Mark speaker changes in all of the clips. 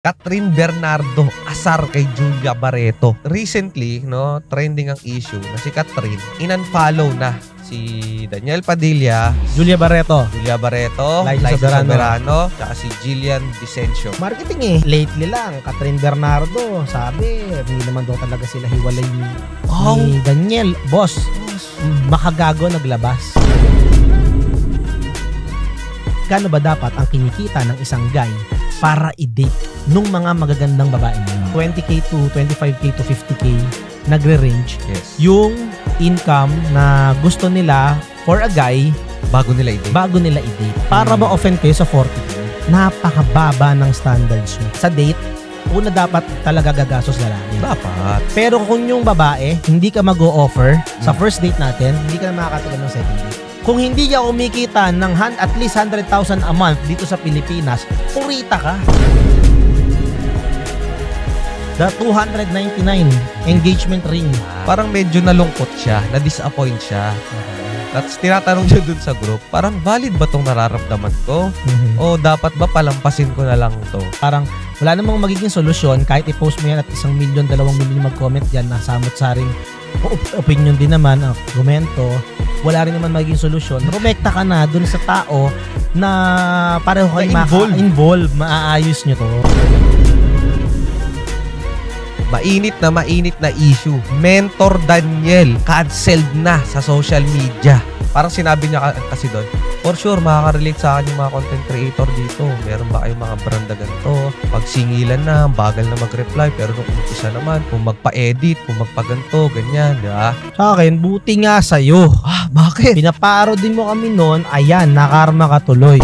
Speaker 1: Catherine Bernardo asar kay Julia Barreto. Recently, no, trending ang issue na si Catherine in-unfollow na si Daniel Padilla,
Speaker 2: Julia Barreto,
Speaker 1: Liza Soberano, saka si Jillian Vicencio.
Speaker 2: Marketing lately lang, Catherine Bernardo, sabi, hindi naman daw talaga sila hiwalay ni Daniel. Boss, makagago naglabas. Gaano ba dapat ang kinikita ng isang guy para i-date nung mga magagandang babae niya? 20k to 25k to 50k nagre-range.
Speaker 1: Yes.
Speaker 2: Yung income na gusto nila for a guy
Speaker 1: bago nila i-date.
Speaker 2: Para ma-offend kayo sa 40k, napakababa ng standards mo. Sa date, una dapat talaga gagastos lalaki.
Speaker 1: Dapat.
Speaker 2: Pero kung yung babae, hindi ka mag-o-offer sa first date natin, hindi ka na makakatagal ng second date. Kung hindi ka kumikita ng at least 100,000 a month dito sa Pilipinas, purita ka. The 299 engagement ring.
Speaker 1: Parang medyo nalungkot siya, na-disappoint siya. Tapos tinatanong siya dun sa group, parang valid ba tong nararamdaman ko? O dapat ba palampasin ko na lang to?
Speaker 2: Parang wala namang magiging solusyon kahit i-post mo yan at 1 million, 2 million mag-comment dyan na samot-saring opinion din naman, komento. Wala rin naman magiging solusyon. Rumekta ka na dun sa tao na pareho kayo maka-involve, maaayos nyo to.
Speaker 1: Mainit na issue. Mentor Daniel canceled na sa social media. Parang sinabi niya kasi doon, for sure, makaka-relate sa akin yung mga content creator dito. Meron ba kayong mga brand na ganito? Pag singilan na, bagal na mag-reply. Pero nung umpisa naman, kung magpa-edit, kung magpa-ganto, ganyan, di ba?
Speaker 2: Sa akin, buti nga sa'yo.
Speaker 1: Bakit?
Speaker 2: Pinaparo din mo kami noon, ayan, nakarma ka tuloy.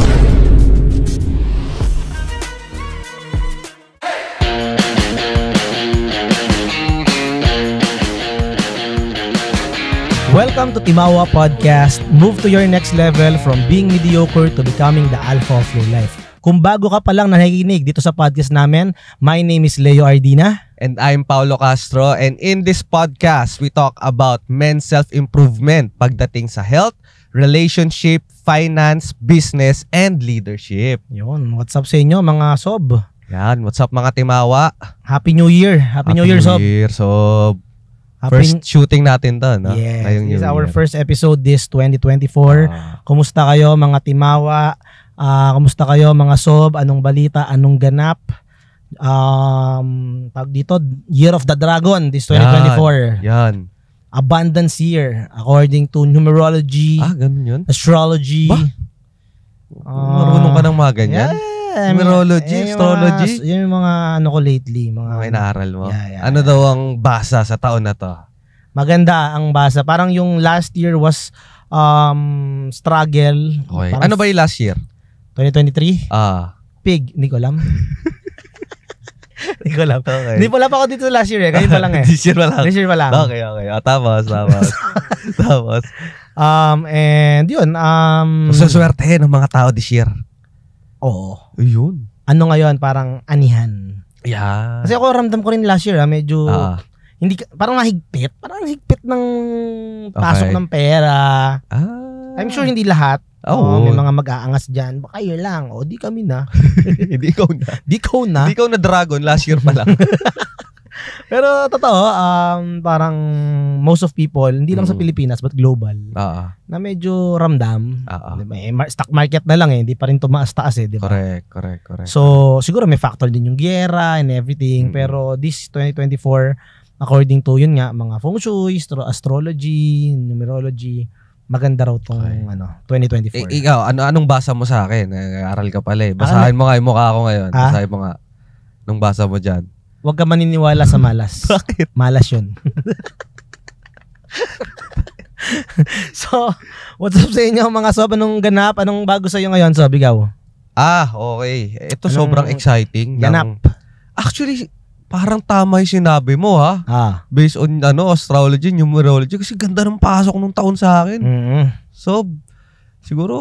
Speaker 2: Welcome to Timawa Podcast. Move to your next level from being mediocre to becoming the alpha of your life. Kung bago ka pa lang nakikinig dito sa podcast namin, my name is Leo Ardina.
Speaker 1: And I'm Paulo Castro. And in this podcast, we talk about men's self-improvement pagdating sa health, relationship, finance, business, and leadership.
Speaker 2: Yun, what's up sa inyo mga sob?
Speaker 1: Yan, what's up mga Timawa?
Speaker 2: Happy New Year. Happy New Year, sob.
Speaker 1: Sob. First shooting natin to, no?
Speaker 2: Yes, this is our first episode this 2024. Kumusta kayo mga Timawa? Kumusta kayo mga sob? Anong balita? Anong ganap? Tag dito, Year of the Dragon this 2024.
Speaker 1: Yan.
Speaker 2: Abundance year according to numerology,
Speaker 1: ganun yun?
Speaker 2: astrology.
Speaker 1: Marunong ka ng mga ganyan? Numerology, astrology?
Speaker 2: Yung mga ano ko lately. Mga
Speaker 1: inaaral mo?
Speaker 2: Yeah.
Speaker 1: Ano daw ang basa sa taon na to?
Speaker 2: Maganda ang basa. Parang yung last year was struggle.
Speaker 1: Okay. Ano ba yung last year?
Speaker 2: 2023? Pig. Hindi ko alam. Hindi ko alam.
Speaker 1: Okay.
Speaker 2: Hindi pala pa ako dito last year eh. Ganyan pa lang eh.
Speaker 1: This year pa lang? Okay. Tapos.
Speaker 2: And yun.
Speaker 1: Suswertehin ng mga tao this year.
Speaker 2: Oo.
Speaker 1: Yun.
Speaker 2: Ano ngayon? Parang anihan.
Speaker 1: Yeah.
Speaker 2: Kasi ako ramdam ko rin last year medyo hindi parang mahigpit. Parang higpit ng pasok ng pera. I'm sure hindi lahat. May mga mag-aangas dyan. Baka yun lang. Di kami na.
Speaker 1: Hindi ikaw na.
Speaker 2: Di ikaw na
Speaker 1: dragon last year pa lang.
Speaker 2: Pero totoo, parang most of people, hindi lang sa Pilipinas but global, na medyo ramdam. Stock market na lang hindi pa rin tumaas-taas di ba?
Speaker 1: Correct.
Speaker 2: So, siguro may factor din yung giyera and everything, pero this 2024, according to yun nga, mga feng shui, astrology, numerology, maganda raw tong 2024.
Speaker 1: Ikaw, anong basa mo sa akin? Nag-aaral ka pala eh. Basahin mo nga yung mukha ko ngayon. Basahin mo nga. Anong basa mo dyan?
Speaker 2: Huwag ka maniniwala sa malas.
Speaker 1: Bakit?
Speaker 2: Malas yun. So, what's up sa inyo mga sob? Anong ganap? Anong bago sa iyo ngayon, sob? Ikaw?
Speaker 1: Okay. Ito sobrang exciting.
Speaker 2: Ganap?
Speaker 1: Actually, parang tama yung sinabi mo Based on astrology, numerology. Kasi ganda ng pasok nung taon sa akin. So, siguro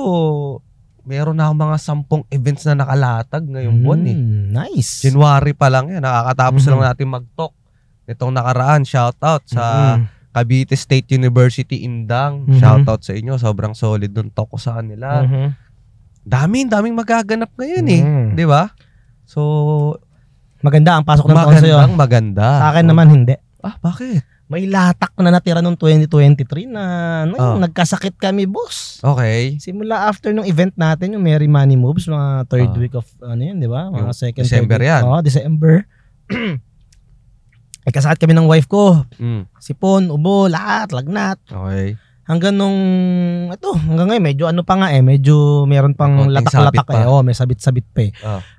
Speaker 1: meron na akong mga 10 events na nakalatag ngayong buwan
Speaker 2: Nice.
Speaker 1: January pa lang yan. Nakakatapos lang natin mag-talk. Itong nakaraan, shoutout sa Cavite State University Indang. Shoutout sa inyo. Sobrang solid nung talk ko sa kanila. Daming magaganap ngayon di ba? So,
Speaker 2: Maganda ang pasok ng taon sa'yo.
Speaker 1: Maganda.
Speaker 2: Sa akin naman hindi.
Speaker 1: Bakit?
Speaker 2: May latak na natira noong 2023 na nagkasakit kami, boss.
Speaker 1: Okay.
Speaker 2: Simula after nung event natin, yung Merry Money Moves, mga third week of, di ba? Mga second,
Speaker 1: December
Speaker 2: third week.
Speaker 1: yan.
Speaker 2: December. Ay, kasakit kami ng wife ko. Sipon, ubo, lahat, lagnat.
Speaker 1: Okay.
Speaker 2: Hanggang hanggang ngayon, medyo medyo meron pang latak-latak may sabit-sabit pa eh.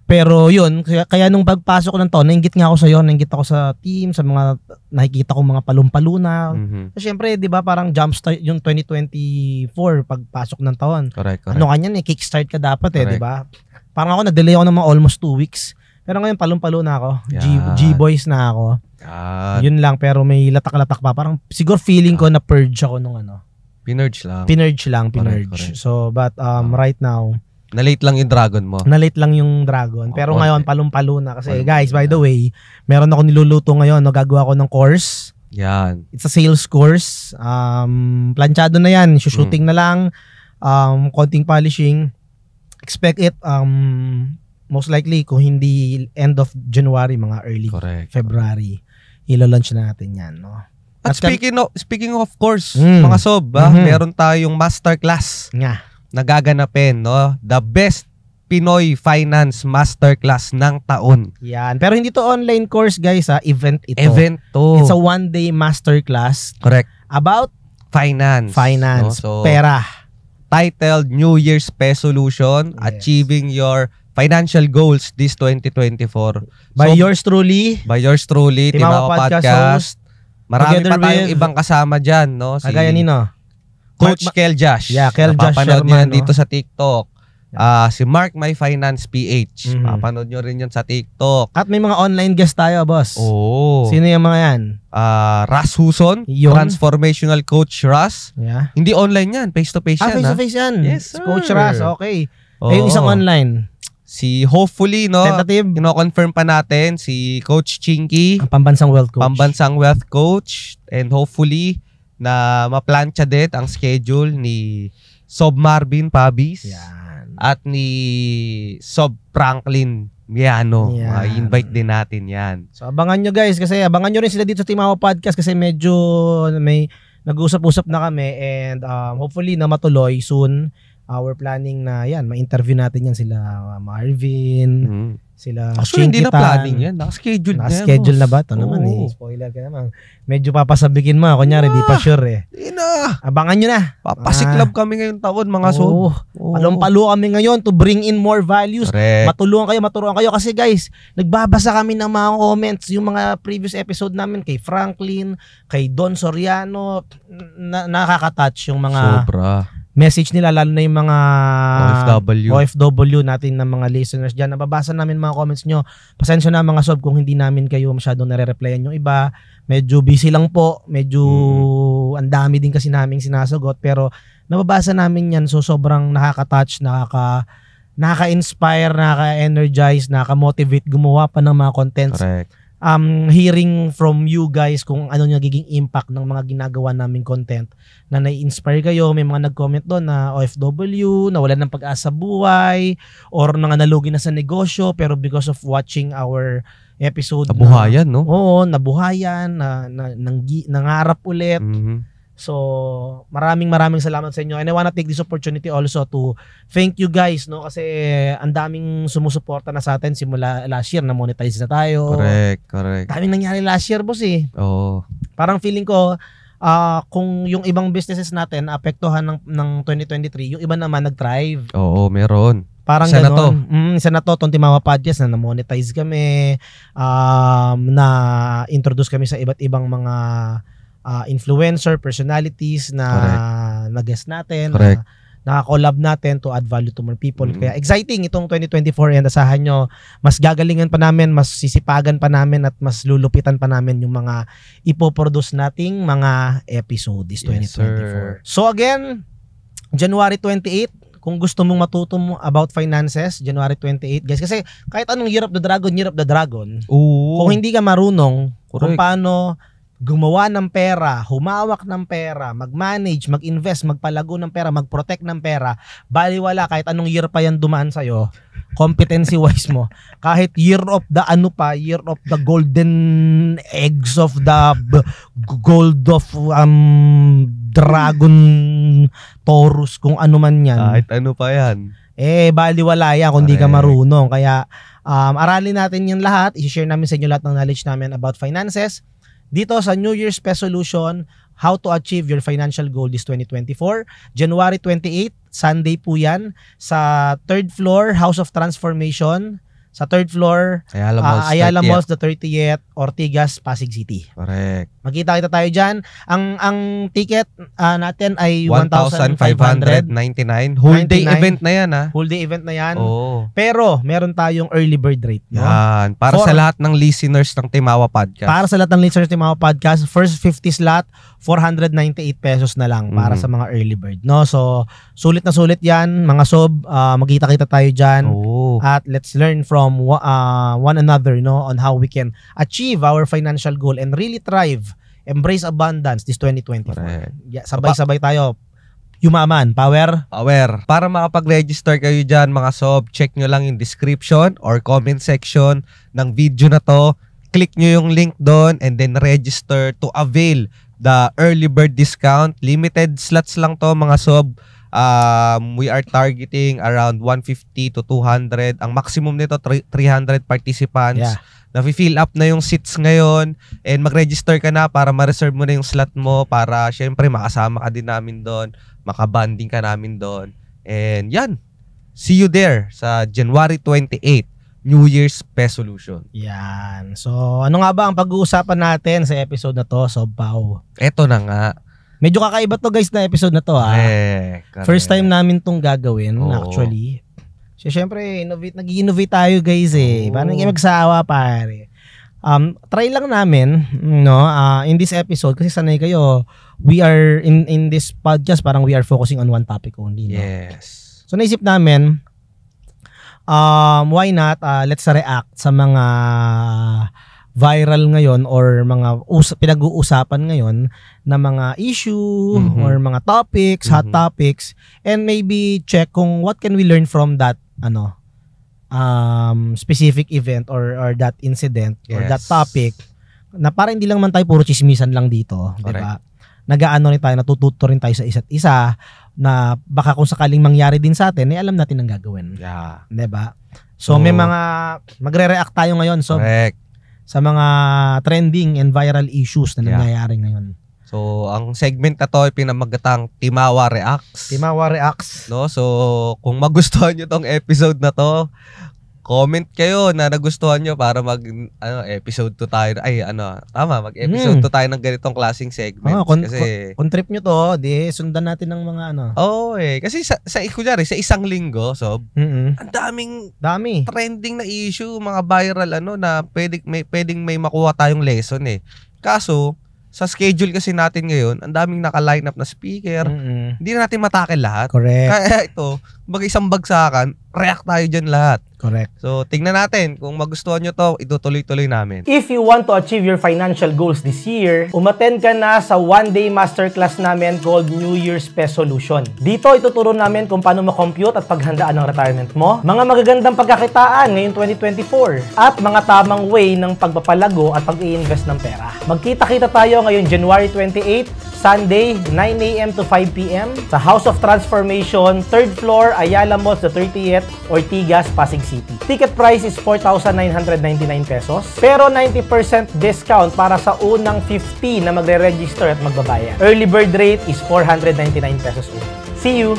Speaker 2: Pero yun, kaya nung pagpasok ko ng taon, nainggit nga ako nainggit ako sa team, sa mga nakikita kong mga palumpaluna. So, syempre, di ba, parang jumpstart yung 2024 pagpasok ng taon.
Speaker 1: Correct.
Speaker 2: Ano kanyan kickstart ka dapat di ba? Parang ako, nag-delay ako ng mga almost 2 weeks. Pero ngayon, palumpaluna ako. G-boys na ako. Yun lang, pero may latak-latak pa. Parang siguro feeling ko na purge ako nung
Speaker 1: Pinurge lang.
Speaker 2: Correct. So, but right now,
Speaker 1: na-late lang yung dragon mo.
Speaker 2: Na-late lang yung dragon. Pero ngayon, palumpalo na. Kasi guys, by the way, meron ako niluluto ngayon. Gagawa ko ng course.
Speaker 1: Yan.
Speaker 2: It's a sales course. Planchado na yan. Shooting na lang. Konting polishing. Expect it. Most likely, kung hindi end of January, mga early February, ilo-launch na natin yan. No?
Speaker 1: At speaking of course, mga sob, meron tayong masterclass na gaganapin, no? The best Pinoy Finance Masterclass ng taon.
Speaker 2: Yan. Pero hindi to online course, guys, event ito.
Speaker 1: Event to.
Speaker 2: It's a one-day masterclass.
Speaker 1: Correct.
Speaker 2: About
Speaker 1: finance,
Speaker 2: no? So, pera.
Speaker 1: Titled New Year's Resolution, Achieving Your Financial Goals this 2024.
Speaker 2: By yours truly,
Speaker 1: Timawa Podcast. Marami pa tayong ibang kasama dyan, no?
Speaker 2: Kagaya nino?
Speaker 1: Coach Kel Josh.
Speaker 2: Yeah, Kel Josh
Speaker 1: Napapanood
Speaker 2: Sherman,
Speaker 1: nyo yan dito sa TikTok. Si Mark My Finance PH. Papanood nyo rin yan sa TikTok.
Speaker 2: At may mga online guest tayo, boss.
Speaker 1: Oo.
Speaker 2: Sino yung mga yan?
Speaker 1: Ras Huson, Transformational Coach Ras.
Speaker 2: Yeah.
Speaker 1: Hindi online yan, face-to-face yan.
Speaker 2: Face-to-face yan.
Speaker 1: Yes, sir.
Speaker 2: Coach Ras, okay. Yung isang online.
Speaker 1: Si hopefully, no,
Speaker 2: tentative,
Speaker 1: kino-confirm pa natin si Coach Chinky,
Speaker 2: ang pambansang wealth coach, and hopefully na maplantsa din ang schedule ni Sob Marvin Pabis at ni Sob Franklin Miano. I-invite din natin yan. So abangan nyo guys, kasi abangan nyo rin sila dito sa Timawa Podcast kasi medyo may nag-usap-usap na kami and hopefully na matuloy soon. We're planning na ma-interview natin yan sila Marvin, sila
Speaker 1: Chinkitan. Hindi na planning yan, naka-schedule
Speaker 2: na ba? Ito naman spoiler ka naman. Medyo papasabikin mo, kunyari di pa sure
Speaker 1: Hindi na.
Speaker 2: Abangan nyo na.
Speaker 1: Papasiklab kami ngayong taon mga sob.
Speaker 2: Palumpalo kami ngayon to bring in more values. Maturuan kayo kasi guys, nagbabasa kami ng mga comments, yung mga previous episode namin kay Franklin, kay Don Soriano, nakaka-touch yung mga
Speaker 1: sobra
Speaker 2: message nila, lalo na yung mga OFW natin na mga listeners dyan. Nababasa namin mga comments nyo. Pasensya na mga sob kung hindi namin kayo masyadong nare-replyan yung iba. Medyo busy lang po. Medyo ang dami din kasi naming sinasagot. Pero nababasa namin yan. So sobrang nakaka-touch, nakaka-inspire, nakaka-energize, nakaka-motivate gumawa pa ng mga contents.
Speaker 1: Correct.
Speaker 2: Hearing from you guys kung ano yung nagiging impact ng mga ginagawa naming content na nai-inspire kayo. May mga nag-comment doon na OFW, na wala ng pag-asa buhay, or nalugi na sa negosyo pero because of watching our episode
Speaker 1: nabuhayan, no?
Speaker 2: Oo, nabuhayan, nangarap ulit. So, maraming salamat sa inyo. And I wanna take this opportunity also to thank you guys, no? Kasi ang daming sumusuporta na sa atin simula last year, na monetize na tayo.
Speaker 1: Correct.
Speaker 2: Daming nangyari last year, boss Parang feeling ko, kung yung ibang businesses natin apektuhan ng 2023, yung iba naman nag-thrive.
Speaker 1: Oo, meron.
Speaker 2: Parang isa gano'n. Isa na to, Timawa Podcast na na-monetize kami, na-introduce kami sa iba't ibang mga influencer, personalities na guest natin, na collab natin to add value to more people. Kaya exciting itong 2024 and asahan nyo, mas gagalingan pa namin, mas sisipagan pa namin at mas lulupitan pa namin yung mga ipoproduce nating mga episode this 2024. So again, January 28, kung gusto mong matuto mo about finances, January 28, guys, kasi kahit anong Year of the Dragon, kung hindi ka marunong kung paano gumawa ng pera, humawak ng pera, mag-manage, mag-invest, magpalago ng pera, mag-protect ng pera, baliwala kahit anong year pa yan dumaan sa'yo, competency-wise mo, kahit year of the year of the golden eggs of the gold of dragon Taurus, kung ano man yan.
Speaker 1: Kahit ano pa yan.
Speaker 2: Baliwala yan kung di ka marunong. Kaya, aralin natin yung lahat, i-share namin sa inyo lahat ng knowledge namin about finances. Dito sa New Year's Resolution, how to achieve your financial goal this 2024. January 28, Sunday po yan. Sa 3rd floor, House of Transformation. Sa 3rd floor, Ayala Malls, the 30th, Ortigas, Pasig City.
Speaker 1: Correct.
Speaker 2: Magkita-kita tayo dyan. Ang ticket natin ay
Speaker 1: 1,599. Whole day event na yan, ha?
Speaker 2: Whole day event na yan.
Speaker 1: Oo.
Speaker 2: Pero, meron tayong early bird rate. No?
Speaker 1: Yan. Para sa lahat ng listeners ng Timawa Podcast.
Speaker 2: Para sa lahat ng listeners ng Timawa Podcast, first 50 slot, 498 pesos na lang para sa mga early bird. No? So, sulit na sulit yan. Mga sob, magkita-kita tayo dyan.
Speaker 1: Oo.
Speaker 2: At let's learn from one another, no, on how we can achieve our financial goal and really thrive, embrace abundance this 2024. Yeah, sabay-sabay tayo. Yumaman, power.
Speaker 1: Para makapag-register kayo dyan, mga sob, check nyo lang yung description or comment section ng video na to. Click nyo yung link doon and then register to avail the early bird discount. Limited slots lang to, mga sob. We are targeting around 150 to 200. Ang maximum nito 300 participants.
Speaker 2: Yeah.
Speaker 1: Nafi-fill up na yung seats ngayon and mag-register ka na para ma-reserve mo na yung slot mo para syempre makasama ka din namin doon, makabanding ka namin doon. And yan. See you there sa January 28, New Year's Resolution.
Speaker 2: Yan. So, ano nga ba ang pag-uusapan natin sa episode na to, Sob Pao?
Speaker 1: Eto na nga.
Speaker 2: Medyo kakaiba to guys na episode na to ha.
Speaker 1: Correct.
Speaker 2: First time namin tong gagawin actually. So syempre, nag-innovate tayo guys eh. Parang hindi magsawa pare. Try lang namin no in this episode kasi sanay kayo we are in this podcast parang we are focusing on one topic only no?
Speaker 1: Yes.
Speaker 2: So naisip namin why not let's react sa mga viral ngayon or mga pinag-uusapan ngayon na mga issue or mga topics, hot topics, and maybe check kung what can we learn from that specific event or that incident or that topic na para hindi lang man tayo puro chismisan lang dito, di ba? Nag-aano rin tayo, natututo rin tayo sa isa't isa na baka kung sakaling mangyari din sa atin, alam natin ang gagawin.
Speaker 1: Yeah.
Speaker 2: Di ba? So may mga magre-react tayo ngayon. So
Speaker 1: correct.
Speaker 2: Sa mga trending and viral issues na nangyayari ngayon.
Speaker 1: So, ang segment na to ay pinamagatang Timawa Reacts.
Speaker 2: Timawa Reacts.
Speaker 1: No? So, kung magustuhan nyo tong episode na to, comment kayo na nagustuhan nyo para episode 2 tayo. Mag-episode 2 tayo ng ganitong klaseng segment. Kasi
Speaker 2: kung trip nyo to, di sundan natin ng mga
Speaker 1: kasi kunyari, sa isang linggo, ang daming trending na issue, mga viral na pwedeng may makuha tayong lesson eh. Kaso, sa schedule kasi natin ngayon, ang daming naka-line up na speaker. Hindi na natin matakil lahat.
Speaker 2: Correct.
Speaker 1: Kaya ito, isang bagsakan, react tayo dyan lahat.
Speaker 2: Correct.
Speaker 1: So, tingnan natin. Kung magustuhan nyo to, itutuloy-tuloy namin.
Speaker 2: If you want to achieve your financial goals this year, umattend ka na sa one-day masterclass namin called New Year's Resolution. Dito, ituturo namin kung paano ma-compute at paghandaan ng retirement mo, mga magagandang pagkakitaan ngayong 2024, at mga tamang way ng pagpapalago at pag-i-invest ng pera. Magkita-kita tayo ngayong January 28, Sunday, 9 a.m. to 5 p.m. sa House of Transformation, 3rd floor, Ayala Malls, the 30th, Ortigas, Pasig City. Ticket price is 4,999 pesos, pero 90% discount para sa unang 50 na magre-register at magbabayad. Early bird rate is 499 pesos only. See you!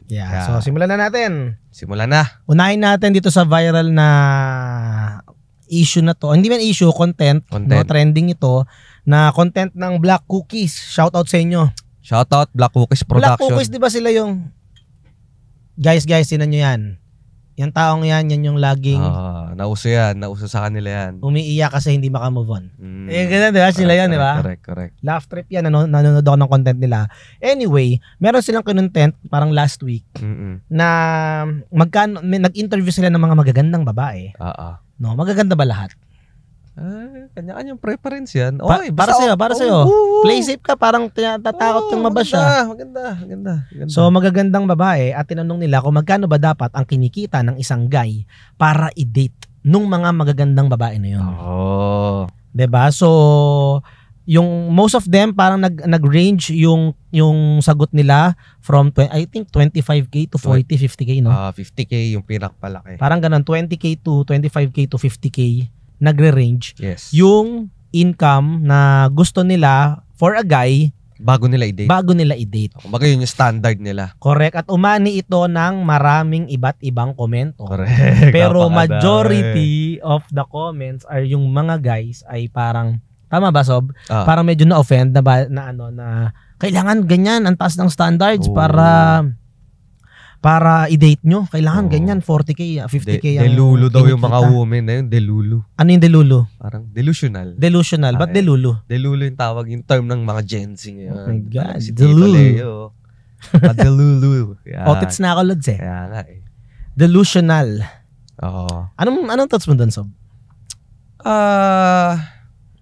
Speaker 2: Yeah. So simulan na natin.
Speaker 1: Simulan na.
Speaker 2: Unahin natin dito sa viral na issue na to. Hindi man issue, content. No, trending ito na content ng Black Cookies. Shoutout sa inyo.
Speaker 1: Shoutout Black Cookies Production.
Speaker 2: Black Cookies, di ba sila yung guys, tinan nyo yan. Yung taong yan yung laging
Speaker 1: nauso yan. Nauso sa kanila yan.
Speaker 2: Umiiyak kasi hindi makamove on. Ganun, di ba? Sila yan, di ba?
Speaker 1: Correct.
Speaker 2: Laugh trip yan. Nanonood ako ng content nila. Anyway, meron silang content parang last week na nag-interview sila ng mga magagandang babae. No, magaganda ba lahat?
Speaker 1: Kanya-kanyang preference yan.
Speaker 2: Para sa'yo. Play safe ka, parang tatakot kang mabasya.
Speaker 1: Maganda.
Speaker 2: So, magagandang babae at tinanong nila kung magkano ba dapat ang kinikita ng isang guy para i-date nung mga magagandang babae na yun. Diba? So, yung most of them parang nag-range yung sagot nila from I think 25k to 40, 50k, no?
Speaker 1: 50k yung pinakpalaki.
Speaker 2: Parang ganun, 20k to 25k to 50k nagre-range.
Speaker 1: Yes.
Speaker 2: Yung income na gusto nila for a guy
Speaker 1: bago nila i-date. Kumbaga yun yung standard nila.
Speaker 2: Correct. At umani ito ng maraming iba't ibang komento.
Speaker 1: Correct.
Speaker 2: Pero majority of the comments are yung mga guys ay parang, tama ba, Sob? Parang medyo na-offend na kailangan ganyan, ang taas ng standards para i-date nyo. Kailangan ganyan, 40k, 50k.
Speaker 1: Delulu daw yung mga women na yun, delulu.
Speaker 2: Ano yung delulu?
Speaker 1: Parang delusional.
Speaker 2: Delusional? Ba't delulu?
Speaker 1: Delulu yung tawag, yung term ng mga Gen Z ngayon.
Speaker 2: Oh my God,
Speaker 1: si
Speaker 2: delulu.
Speaker 1: Delulu.
Speaker 2: Otits na ako, Lods eh.
Speaker 1: Kaya nga eh.
Speaker 2: Delusional.
Speaker 1: Oo.
Speaker 2: Anong thoughts mo dun, Sob?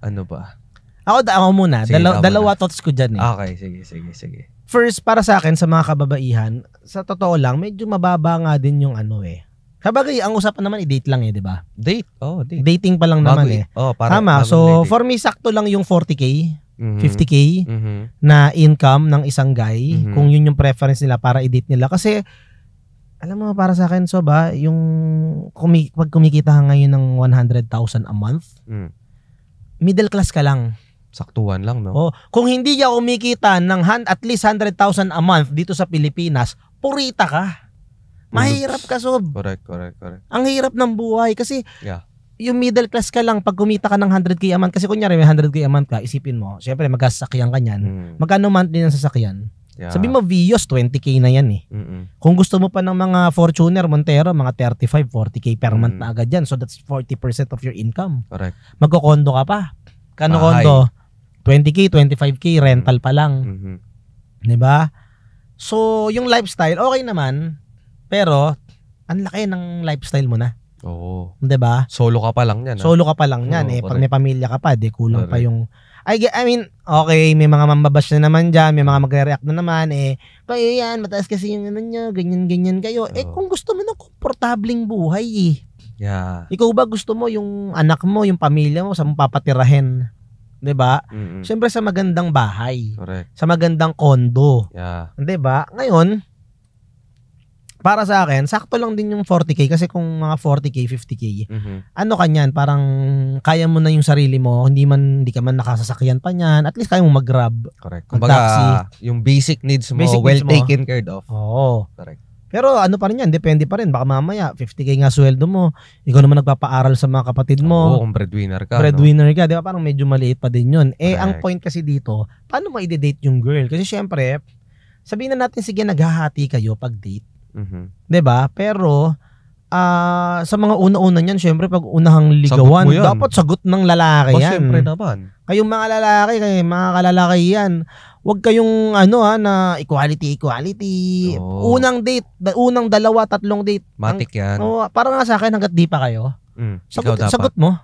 Speaker 1: Ano ba?
Speaker 2: Ako muna.
Speaker 1: Sige,
Speaker 2: Dalawa thoughts ko dyan eh.
Speaker 1: Okay, sige.
Speaker 2: First, para sa akin, sa mga kababaihan, sa totoo lang, medyo mababa nga din yung Kabagay, ang usapan naman, i-date lang di ba?
Speaker 1: Date. Date.
Speaker 2: Dating pa lang naman eh. Tama. So, for me, sakto lang yung 40k, 50k na income ng isang guy, kung yun yung preference nila para i-date nila. Kasi, alam mo, para sa akin, yung pag kumikita ka ngayon ng 100,000 a month, middle class ka lang.
Speaker 1: Saktuhan lang, no?
Speaker 2: Kung hindi ka kumikita ng at least 100,000 a month dito sa Pilipinas, purita ka. Mahirap ka, Sob.
Speaker 1: Correct.
Speaker 2: Ang hirap ng buhay kasi yung middle class ka lang pag kumita ka ng 100k a month. Kasi kunyari may 100k a month ka, isipin mo, syempre magkasakyan ka niyan. Magkano monthly ng sasakyan? Sabi mo, Vios, 20k na yan eh. Kung gusto mo pa ng mga Fortuner, Montero, mga 35, 40k per month na agad yan. So that's 40% of your income.
Speaker 1: Correct.
Speaker 2: Magkokondo ka pa. Kano kondo? 20k, 25k, rental pa lang. Diba? So, yung lifestyle, okay naman. Pero, ang laki ng lifestyle mo na. Diba?
Speaker 1: Solo ka pa lang yan.
Speaker 2: Solo ka pa lang yan. Pag may pamilya ka pa, kulang pa yung... I mean, okay, may mga mambabash na naman dyan, may mga magre-react na naman, kayo yan, mataas kasi yung nyo, ganyan kayo. Kung gusto mo ng komportabling buhay Ikaw ba gusto mo yung anak mo, yung pamilya mo, sa mong papatirahin? Diba? Siyempre sa magandang bahay.
Speaker 1: Correct.
Speaker 2: Sa magandang kondo. Diba? Ngayon, para sa akin, sakto lang din yung 40k kasi kung mga 40k, 50k, ano kanyan, parang kaya mo na yung sarili mo, hindi ka man nakasasakyan pa niyan, at least kaya mo mag-grab.
Speaker 1: Correct. Kumbaga, yung basic needs mo, taken care of. Correct.
Speaker 2: Pero ano pa rin yan, depende pa rin. Baka mamaya, 50k nga sweldo mo, ikaw naman nagpapaaral sa mga kapatid mo.
Speaker 1: Kung breadwinner ka.
Speaker 2: Breadwinner ka, di ba? Parang medyo maliit pa din yun. Ang point kasi dito, paano mo i-date yung girl? Kasi syempre, sabihin na natin, sige, naghahati kayo pag date. Di ba? Pero, sa mga una-una niyan, syempre, pag unahang ligawan, dapat sagot ng lalaki yan.
Speaker 1: Syempre naman.
Speaker 2: Kayong mga lalaki, mga kalalaki yan, huwag kayong na equality. Unang date, unang 2-3 date.
Speaker 1: Matik yan.
Speaker 2: Parang nga sa akin, hanggat di pa kayo. Sagot mo.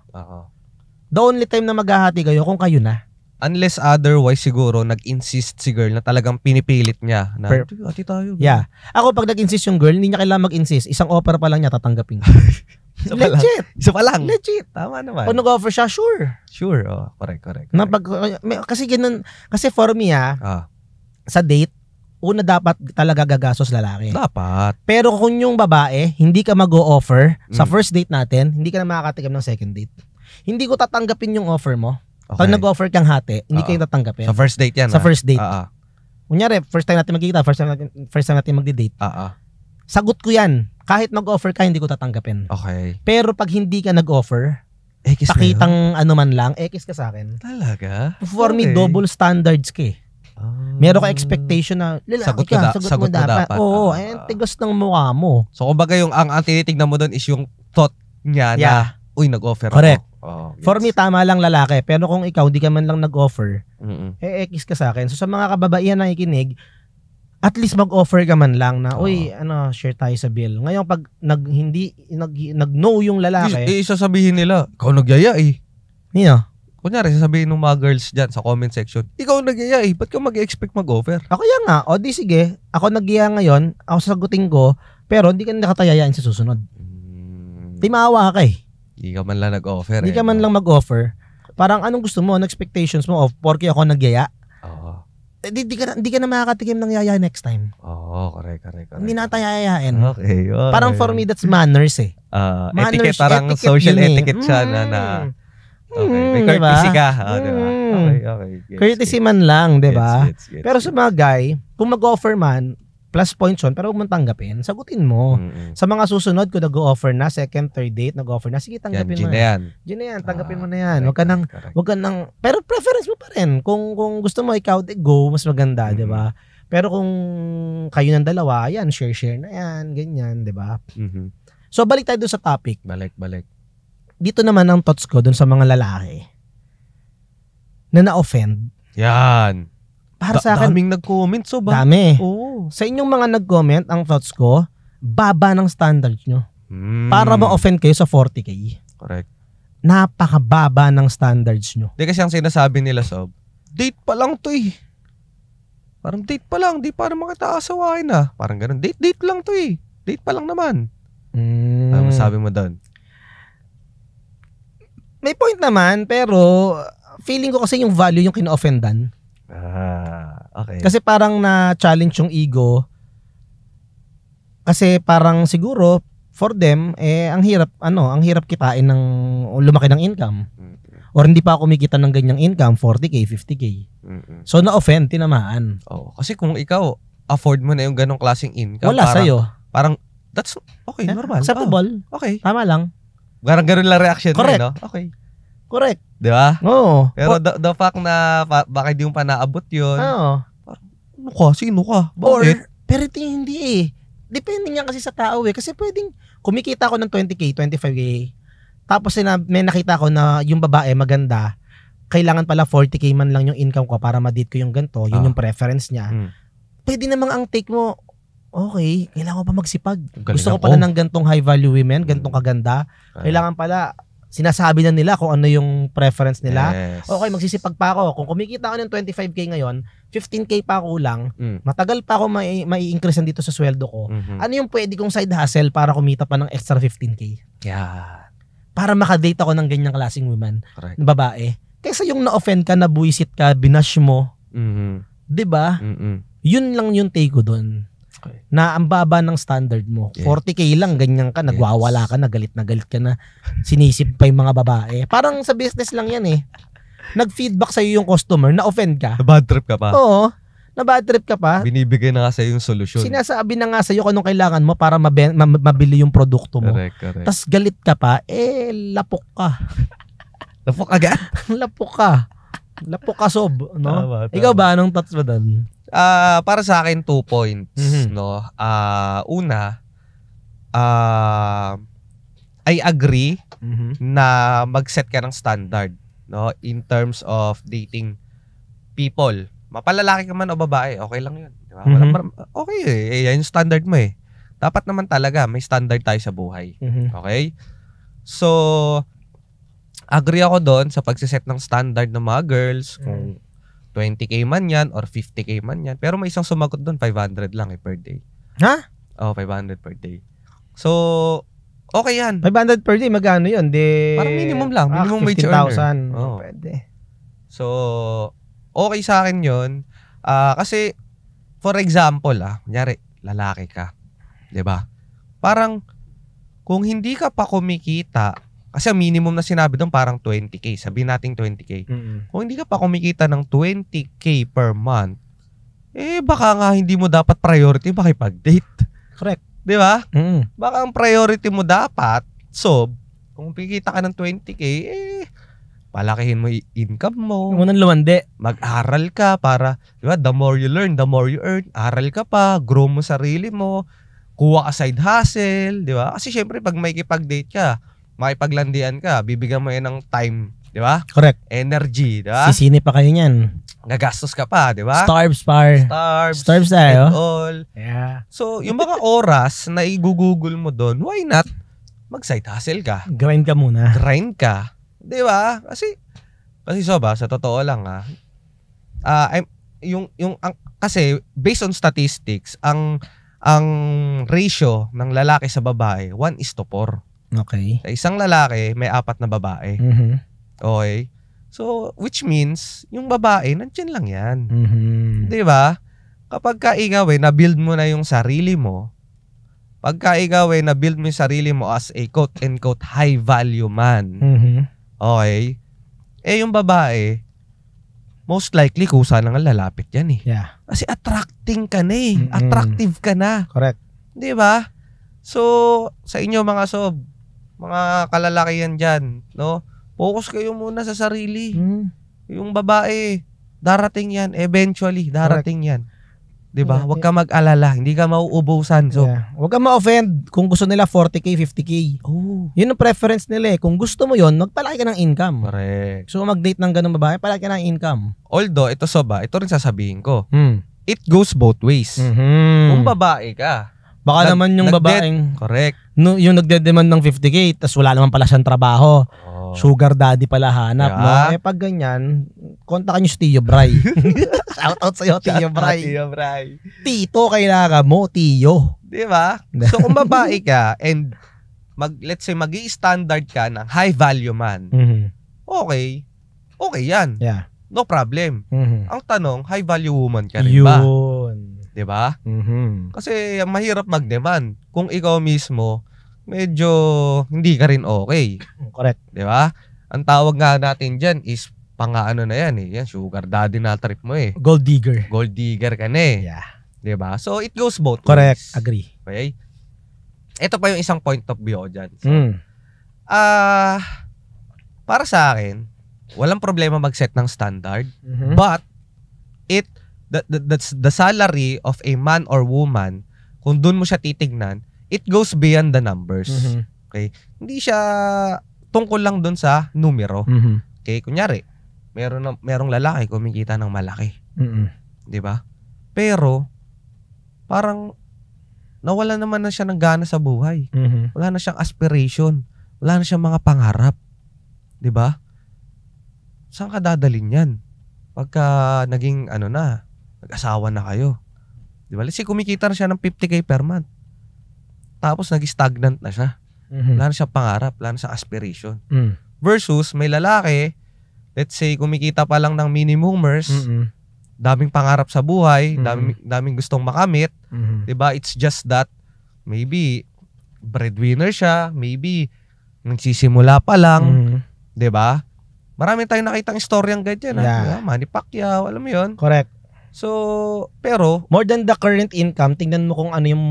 Speaker 2: The only time na maghahati kayo, kung kayo na.
Speaker 1: Unless otherwise siguro nag-insist si girl na talagang pinipilit niya na hati tayo.
Speaker 2: Yeah. Ako pag nag-insist yung girl, hindi niya kailangan mag-insist. Isang offer pa lang niya tatanggapin. Legit.
Speaker 1: Isa pa lang.
Speaker 2: Legit.
Speaker 1: Tama naman.
Speaker 2: Pag nag-offer siya, sure.
Speaker 1: Sure. Correct.
Speaker 2: Kasi ganun, kasi for me sa date, una dapat talaga gagastos lalaki.
Speaker 1: Dapat.
Speaker 2: Pero kung yung babae, hindi ka mag-o-offer sa first date natin, hindi ka na makakatikim ng second date. Hindi ko tatanggapin yung offer mo. Pag nag-offer kang hati, hindi kayo tatanggapin.
Speaker 1: Sa first date yan.
Speaker 2: Sa first date. Kunyari, first time natin magkikita, first time natin magdi-date. Sagot ko yan. Kahit mag-offer ka, hindi ko tatanggapin.
Speaker 1: Okay.
Speaker 2: Pero pag hindi ka nag-offer, pakitang ano man lang, X ka sa akin.
Speaker 1: Talaga?
Speaker 2: For me, double standards ka Meron ka expectation na sagot mo dapat. Oo, tigas ng mukha mo.
Speaker 1: So, kumbaga yung ang tinitignan mo doon is yung thought niya na, uy, nag-offer
Speaker 2: Correct.
Speaker 1: ako.
Speaker 2: For me, tama lang lalaki. Pero kung ikaw, di ka man lang nag-offer, X ka sa akin. So, sa mga kababaihan na ikinig, at least mag-offer ka man lang na, uy, share tayo sa bill. Ngayon, pag nag-no yung lalaki,
Speaker 1: sasabihin nila, ikaw nagyaya
Speaker 2: Nino?
Speaker 1: Kunyari, sasabihin ng mga girls dyan sa comment section, ikaw nag-iya ba't ka mag-expect mag-offer?
Speaker 2: Ako yan nga. O di sige, ako nag-iya ngayon, ako sasagutin ko, pero hindi ka nakatayayain sa susunod. Di maawa ka eh.
Speaker 1: Hindi ka man lang nag-offer.
Speaker 2: Hindi ka man lang mag-offer. Parang anong gusto mo, expectations mo of porke ako nag-iya?
Speaker 1: Oo.
Speaker 2: Di ka na makakatikim ng yaya next time.
Speaker 1: Oo, correct.
Speaker 2: Hindi na tayo yayayain.
Speaker 1: Okay.
Speaker 2: Parang for me, that's manners eh.
Speaker 1: Etiquette, parang
Speaker 2: etiquette
Speaker 1: social
Speaker 2: yun eh.
Speaker 1: etiquette siya na okay. May courtesy ka. Diba? Okay.
Speaker 2: Courtesy man lang, diba?
Speaker 1: Gets.
Speaker 2: Pero sa mga guy, kung mag-offer man, plus points yun, pero huwag mong tanggapin, sagutin mo. Sa mga susunod, kung nag-offer na, second, third date, nag-offer na, sige, tanggapin mo. Yan, tanggapin mo na yan. Huwag ka nang, pero preference mo pa rin. Kung gusto mo, ikaw, go, mas maganda, diba? Pero kung kayo ng dalawa, yan, share na yan, ganyan, diba? So, balik tayo doon sa topic.
Speaker 1: Balik.
Speaker 2: Dito naman ang thoughts ko doon sa mga lalaki na na-offend.
Speaker 1: Yan.
Speaker 2: Para sa akin,
Speaker 1: daming nag-comment, so ba?
Speaker 2: Dami.
Speaker 1: Oo.
Speaker 2: Sa inyong mga nag-comment, ang thoughts ko, baba ng standards nyo. Para ma-offend kayo sa 40K.
Speaker 1: Correct.
Speaker 2: Napakababa ng standards nyo.
Speaker 1: Di kasi ang sinasabi nila, Sob, date pa lang to eh. Parang date pa lang, di pa naman kita asawain ah. Parang ganun, date lang to eh. Date pa lang naman. Ano sabi mo doon?
Speaker 2: May point naman, pero feeling ko kasi yung value yung kina-offendan.
Speaker 1: Okay.
Speaker 2: Kasi parang na-challenge yung ego. Kasi parang siguro for them ang hirap kitain ng lumaki ng income. Or hindi pa ako kumikita ng ganyang income, 40K, 50K. So na-offend, tinamaan.
Speaker 1: Kasi kung ikaw afford mo na yung ganong klaseng income,
Speaker 2: wala sa'yo.
Speaker 1: Parang that's okay, normal.
Speaker 2: Acceptable.
Speaker 1: Okay.
Speaker 2: Tama lang.
Speaker 1: Parang ganun lang reaction mo,
Speaker 2: correct.
Speaker 1: No? Okay.
Speaker 2: Correct.
Speaker 1: Di ba?
Speaker 2: Oo.
Speaker 1: Pero the fact na baka di mo pa naabot yun.
Speaker 2: Oo.
Speaker 1: Ano ka? Sino ka? Bakit?
Speaker 2: Pero hindi eh. Depende nga kasi sa tao eh. Kasi pwedeng kumikita ako ng 20K, 25K. Tapos may nakita ko na yung babae maganda. Kailangan pala 40K man lang yung income ko para ma-date ko yung ganito. Yun yung preference niya. Pwede namang ang take mo, okay, kailangan ko pa magsipag. Gusto ko pala ng gantong high value women, gantong kaganda. Kailangan pala, sinasabi na nila kung ano yung preference nila.
Speaker 1: Yes.
Speaker 2: Okay, magsisipag pa ako. Kung kumikita ako ng 25K ngayon, 15K pa kulang, matagal pa ako mai-increase dito sa sweldo ko. Ano yung pwede kong side hustle para kumita pa ng extra 15K?
Speaker 1: Yeah.
Speaker 2: Para makadate ako ng ganyang klaseng woman,
Speaker 1: correct,
Speaker 2: na babae. Kaysa yung na-offend ka, nabuisit ka, binash mo. Diba? Yun lang yung take ko dun.
Speaker 1: Okay.
Speaker 2: Na ang baba ng standard mo.
Speaker 1: Yes.
Speaker 2: 40K lang, ganyan ka, nagwawala ka na galit ka na, sinisip pa yung mga babae. Parang sa business lang yan eh. Nag-feedback sa'yo yung customer, na-offend ka.
Speaker 1: Na-bad trip ka pa?
Speaker 2: Oo, na-bad trip ka pa.
Speaker 1: Binibigay na nga sa'yo yung solusyon.
Speaker 2: Sinasabi na nga sa'yo kung anong kailangan mo para mabili yung produkto mo.
Speaker 1: Correct.
Speaker 2: Tas galit ka pa, lapok ka.
Speaker 1: Lapok agad?
Speaker 2: Lapok ka. Lapok ka, Sob. No?
Speaker 1: Tama.
Speaker 2: Ikaw ba, anong thoughts mo doon?
Speaker 1: Para sa akin, 2 points. No? Una, I agree na mag-set ka ng standard, no, in terms of dating people. Mapalalaki ka man o babae, okay lang yun. Diba? Okay yan yung standard mo eh. Dapat naman talaga may standard tayo sa buhay. Okay? So, agree ako doon sa pagsiset ng standard ng mga girls, kung 20K man yan or 50K man yan. Pero may isang sumagot doon, 500 lang per day.
Speaker 2: Ha?
Speaker 1: 500 per day. So, okay yan.
Speaker 2: 500 per day, magkano yun?
Speaker 1: Parang minimum lang. Minimum wage earner.
Speaker 2: 15,000. Pwede.
Speaker 1: So, okay sa akin yun. Kasi, for example, kunyari, lalaki ka. 'Di ba? Parang, kung hindi ka pa kumikita, kasi ang minimum na sinabi doon parang 20K. Sabihin natin 20K. Kung hindi ka pa kumikita ng 20K per month, baka nga hindi mo dapat priority makipag-date.
Speaker 2: Correct.
Speaker 1: Di ba? Baka ang priority mo dapat, kung kumikita ka ng 20K, palakihin mo yung income mo.
Speaker 2: Unang lumande.
Speaker 1: Mag-aral ka para, di ba? The more you learn, the more you earn. Aral ka pa, grow mo sarili mo, kuha ka side hustle, di ba? Kasi syempre, pag may kipag-date ka, makipaglandian ka, bibigyan mo yan ng time, di ba?
Speaker 2: Correct.
Speaker 1: Energy, di ba?
Speaker 2: Sisini pa kayo niyan.
Speaker 1: Gagastos ka pa, di ba?
Speaker 2: Starves
Speaker 1: and
Speaker 2: tayo.
Speaker 1: all.
Speaker 2: Yeah.
Speaker 1: So, yung mga oras na igugugol mo doon, why not mag-side hustle ka?
Speaker 2: Grind ka muna.
Speaker 1: Grind ka. Di ba? Kasi, Kasi sa totoo lang kasi based on statistics, ang ratio ng lalaki sa babae 1:4.
Speaker 2: Okay.
Speaker 1: Sa isang lalaki, may 4 na babae.
Speaker 2: Mhm.
Speaker 1: Okay? So, which means, yung babae, nandiyan lang yan.
Speaker 2: Mhm.
Speaker 1: Di ba? Kapag ikaw na-build mo na yung sarili mo, na-build mo yung sarili mo as a quote-unquote high-value man,
Speaker 2: Mhm.
Speaker 1: okay? Yung babae, most likely, kusa nang lalapit yan eh.
Speaker 2: Yeah.
Speaker 1: Kasi attracting ka na eh.
Speaker 2: Mm-mm.
Speaker 1: Attractive ka na.
Speaker 2: Correct.
Speaker 1: Di ba? So, sa inyo mga mga kalalakihan dyan, no? Focus kayo muna sa sarili. Yung babae, darating yan. Eventually, darating yan. Diba? Huwag ka mag-alala. Hindi ka mauubusan. So,
Speaker 2: Huwag ka ma-offend kung gusto nila 40K, 50K.
Speaker 1: Oh.
Speaker 2: Yun ang preference nila eh. Kung gusto mo yun, magpalaki ka ng income.
Speaker 1: Correct.
Speaker 2: So, mag-date ng ganung babae, palaki ka ng income.
Speaker 1: Although, ito rin sasabihin ko. It goes both ways. Kung babae ka,
Speaker 2: baka naman yung babaeng
Speaker 1: correct.
Speaker 2: Yung nagde-demand ng 50K tas wala naman pala siyang trabaho. Sugar daddy pala hanap, no? Pag ganyan, kontakan niyo si Tio Bray. Shout out sa'yo, Tio Bray.
Speaker 1: Tio Bray.
Speaker 2: Tito, kailangan mo, Tio.
Speaker 1: Di ba? So, kung babae ka and let's say, magi-standard ka ng high value man, okay yan.
Speaker 2: Yeah.
Speaker 1: No problem. Ang tanong, high value woman ka rin ba?
Speaker 2: Yun.
Speaker 1: Di ba? Kasi mahirap mag-demand kung ikaw mismo medyo hindi ka rin okay.
Speaker 2: Correct.
Speaker 1: Di ba? Ang tawag nga natin dyan is pang-ano na yan eh. Yan, sugar daddy na trip mo eh.
Speaker 2: Gold digger.
Speaker 1: Gold digger ka na eh.
Speaker 2: Yeah.
Speaker 1: Di ba? So, it goes both
Speaker 2: Correct.
Speaker 1: ways.
Speaker 2: Agree.
Speaker 1: Okay? Ito pa yung isang point of view ko dyan. So, para sa akin, walang problema mag-set ng standard, but the salary of a man or woman, kung dun mo siya titignan, it goes beyond the numbers. Okay? Hindi siya tungkol lang dun sa numero. Okay? Kunyari, merong lalaki kumikita ng malaki. Di ba? Pero, parang nawala naman na siya ng gana sa buhay. Wala na siyang aspiration. Wala na siyang mga pangarap. Di ba? Saan ka dadalhin yan? Pagka naging nag-asawa na kayo. Di ba? Let's say kumikita na siya ng 50K per month. Tapos nag-stagnant na siya. Wala na siyang pangarap, wala na siyang aspiration. Versus may lalaki, let's say kumikita pa lang ng minimumers, daming pangarap sa buhay, daming gustong makamit, 'di ba? It's just that maybe breadwinner siya, maybe nagsisimula pa lang, 'di ba? Marami tayong nakitang istoryang ganyan,
Speaker 2: Yeah.
Speaker 1: Manny Pacquiao, alam mo 'yon?
Speaker 2: Correct.
Speaker 1: So, pero
Speaker 2: more than the current income, tingnan mo kung ano yung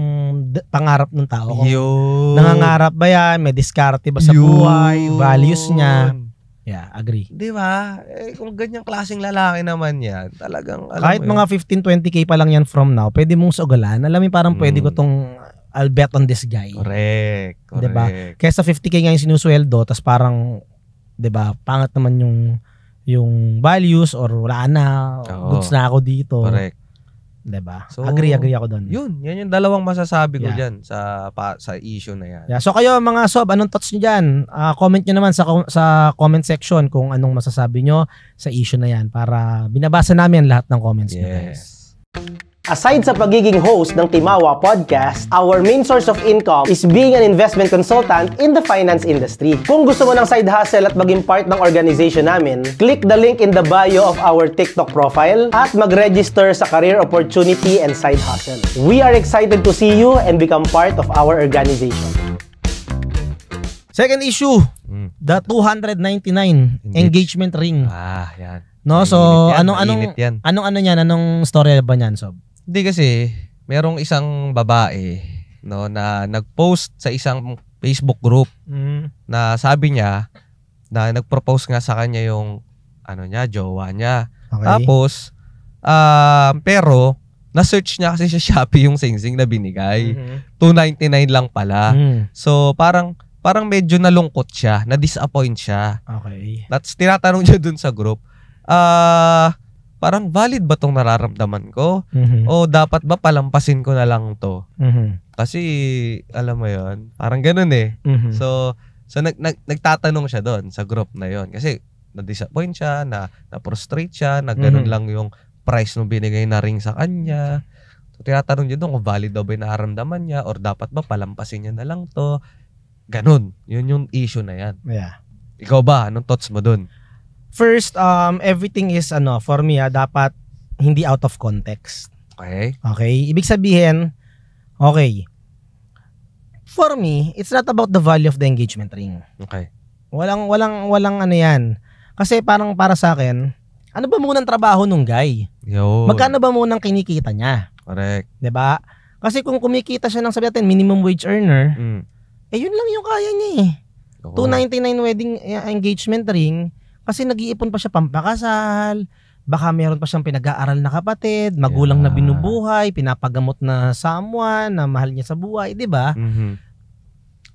Speaker 2: pangarap ng tao. Kung
Speaker 1: yun.
Speaker 2: nangangarap ba yan, may diskarte ba sa buhay, values niya. Yeah, agree.
Speaker 1: Di ba? Kung ganyang klaseng lalaki naman yan, talagang
Speaker 2: kahit mga 15-20K pa lang yan from now, pwede mong sugalan. Alam mo, parang pwede ko tong I'll bet on this guy.
Speaker 1: Correct.
Speaker 2: Diba? Kesa 50K nga yung sinusweldo, tas parang, diba, pangat naman yung values or wala na, goods na ako dito.
Speaker 1: Correct.
Speaker 2: Diba?
Speaker 1: So,
Speaker 2: agree ako doon.
Speaker 1: Yan yung dalawang masasabi ko dyan sa issue na yan.
Speaker 2: Yeah. So kayo mga sob, anong thoughts nyo dyan? Comment nyo naman sa comment section kung anong masasabi nyo sa issue na yan para binabasa namin lahat ng comments nyo, guys.
Speaker 3: Aside sa pagiging host ng Timawa Podcast, our main source of income is being an investment consultant in the finance industry. Kung gusto mo ng side hustle at maging part ng organization namin, click the link in the bio of our TikTok profile at mag-register sa career opportunity and side hustle. We are excited to see you and become part of our organization.
Speaker 2: Second issue, the 299 engagement ring.
Speaker 1: Yan.
Speaker 2: No, so
Speaker 1: Anong
Speaker 2: anong storya ba niyan, sob?
Speaker 1: Hindi kasi, merong isang babae no, na nag-post sa isang Facebook group na sabi niya na nag-propose nga sa kanya yung jowa niya.
Speaker 2: Okay.
Speaker 1: Tapos, pero, na-search niya kasi sa Shopee yung singsing na binigay. 299 lang pala. So, parang medyo nalungkot siya, na-disappoint siya.
Speaker 2: Okay.
Speaker 1: That's tinatanong niya dun sa group. Parang valid ba tong nararamdaman ko? O dapat ba palampasin ko na lang to? Kasi, alam mo yon, parang ganun eh. So nagtatanong siya doon sa group na yon. Kasi, na-disappoint siya, na-frustrate siya, na ganun lang yung price nung binigay na ring sa kanya. So, tinatanong niya doon kung valid daw ba yung nararamdaman niya or dapat ba palampasin niya na lang to. Ganun. Yun yung issue na yan.
Speaker 2: Yeah.
Speaker 1: Ikaw ba? Anong thoughts mo doon?
Speaker 2: First, everything is, for me, dapat hindi out of context.
Speaker 1: Okay.
Speaker 2: Okay? Ibig sabihin, okay, for me, it's not about the value of the engagement ring.
Speaker 1: Okay.
Speaker 2: Walang ano yan. Kasi parang para sa akin, ano ba munang trabaho nung guy?
Speaker 1: Yun.
Speaker 2: Magkano ba munang kinikita niya?
Speaker 1: Correct.
Speaker 2: 'Di ba? Kasi kung kumikita siya ng sabi natin minimum wage earner, yun lang yung kaya niya eh.
Speaker 1: Oo.
Speaker 2: 299 wedding engagement ring kasi nag-iipon pa siya pampakasal. Baka meron pa siyang pinag-aaral na kapatid, magulang na binubuhay, pinapagamot na someone na mahal niya sa buhay, 'di ba?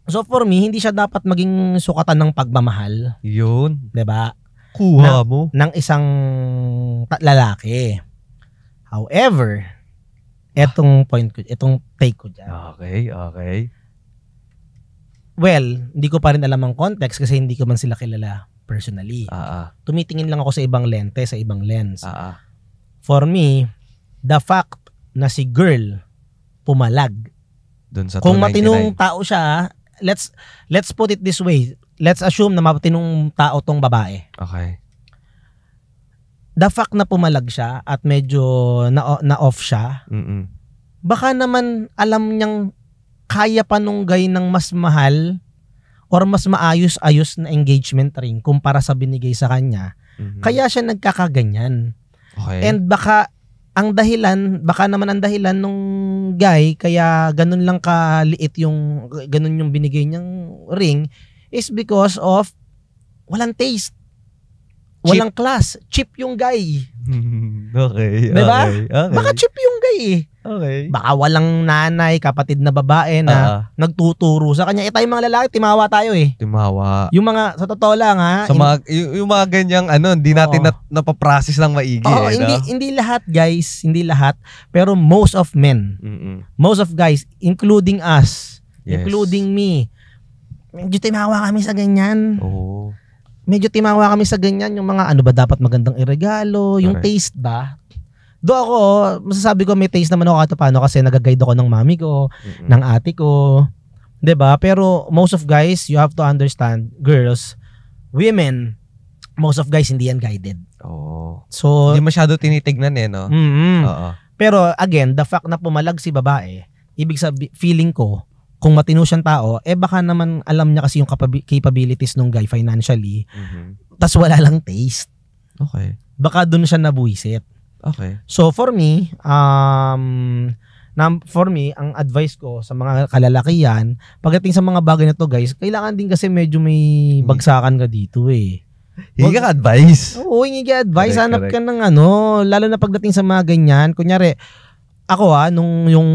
Speaker 2: So for me, hindi siya dapat maging sukatan ng pagmamahal,
Speaker 1: Yun.
Speaker 2: 'di ba?
Speaker 1: Kuha mo.
Speaker 2: Ng isang lalaki. However, etong take ko dyan.
Speaker 1: Okay.
Speaker 2: Well, hindi ko pa rin alam ang context kasi hindi ko man sila kilala personally. Tumitingin lang ako sa ibang lente, sa ibang lens. For me, the fact na si girl pumalag.
Speaker 1: Dun sa
Speaker 2: Kung
Speaker 1: 299.
Speaker 2: matinong tao siya, let's put it this way. Let's assume na matinong tao tong babae.
Speaker 1: Okay.
Speaker 2: The fact na pumalag siya at medyo na-off siya, baka naman alam niyang kaya pa nung guy ng mas mahal or mas maayos-ayos na engagement ring kumpara sa binigay sa kanya. Kaya siya nagkakaganyan.
Speaker 1: Okay.
Speaker 2: And baka naman ang dahilan nung guy kaya ganun lang kaliit ganun yung binigay niyang ring is because of walang taste. Walang class. Cheap yung guy.
Speaker 1: Okay.
Speaker 2: Diba?
Speaker 1: Okay.
Speaker 2: Baka cheap yung guy eh.
Speaker 1: Okay.
Speaker 2: Baka walang nanay, kapatid na babae na nagtuturo sa kanya. Tayo mga lalaki, timawa tayo eh.
Speaker 1: Timawa.
Speaker 2: Yung mga, sa totoo lang ha.
Speaker 1: Yung mga ganyang hindi natin napaprocess ng maigi.
Speaker 2: Hindi lahat guys. Hindi lahat. Pero most of men. Most of guys, including us.
Speaker 1: Yes.
Speaker 2: Including me. Medyo timawa kami sa ganyan.
Speaker 1: Oo.
Speaker 2: Medyo timawa kami sa ganyan, yung mga ano ba dapat magandang iregalo, yung
Speaker 1: Correct.
Speaker 2: taste ba? Do ako, masasabi ko may taste naman ako kahit paano kasi nag-guide ako ng mami ko, ng ate ko, 'di ba? Pero most of guys, you have to understand, girls, women, most of guys hindi yan guided.
Speaker 1: Oo.
Speaker 2: So,
Speaker 1: Hindi masyado tinitignan no? Oo.
Speaker 2: Pero again, the fact na pumalag si babae, ibig sabihin, feeling ko, kung matino siyang tao, baka naman alam niya kasi yung capabilities ng guy financially, tas wala lang taste.
Speaker 1: Okay.
Speaker 2: Baka dun siya nabuisit.
Speaker 1: Okay.
Speaker 2: So for me, ang advice ko sa mga kalalakihan, pagdating sa mga bagay na to guys, kailangan din kasi medyo may bagsakan ka dito eh.
Speaker 1: Hingi ka advice.
Speaker 2: Oo, hingi ka advice.
Speaker 1: Correct,
Speaker 2: Hanap ka ng lalo na pagdating sa mga ganyan. Kunyari, ako nung yung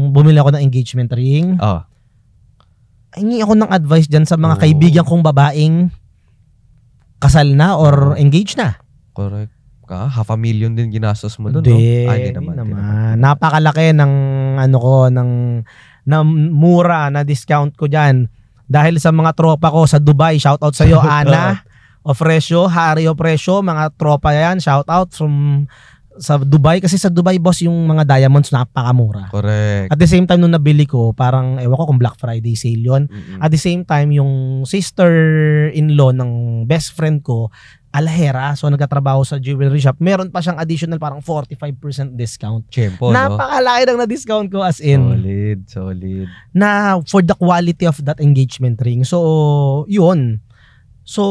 Speaker 2: bumili ako ng engagement ring, hingi ako ng advice dyan sa mga kaibigan kong babaeng kasal na or engaged na.
Speaker 1: Correct. 500,000 din ginastos mo doon, no?
Speaker 2: Hindi naman. Napakalaki ng ng mura na discount ko dyan. Dahil sa mga tropa ko sa Dubai, shoutout sa iyo Ana Ofresio, Harry Ofresio, mga tropa yan, shoutout from sa Dubai kasi sa Dubai boss yung mga diamonds napakamura.
Speaker 1: Correct.
Speaker 2: At the same time nung nabili ko, parang ewan ko kung Black Friday sale yun. At the same time yung sister-in-law ng best friend ko, alahera, so nagtatrabaho sa jewelry shop, meron pa siyang additional parang 45% discount.
Speaker 1: Tiyempo,
Speaker 2: Napakalaki ng na-discount ko as in.
Speaker 1: Solid.
Speaker 2: Na for the quality of that engagement ring. So, yun. So,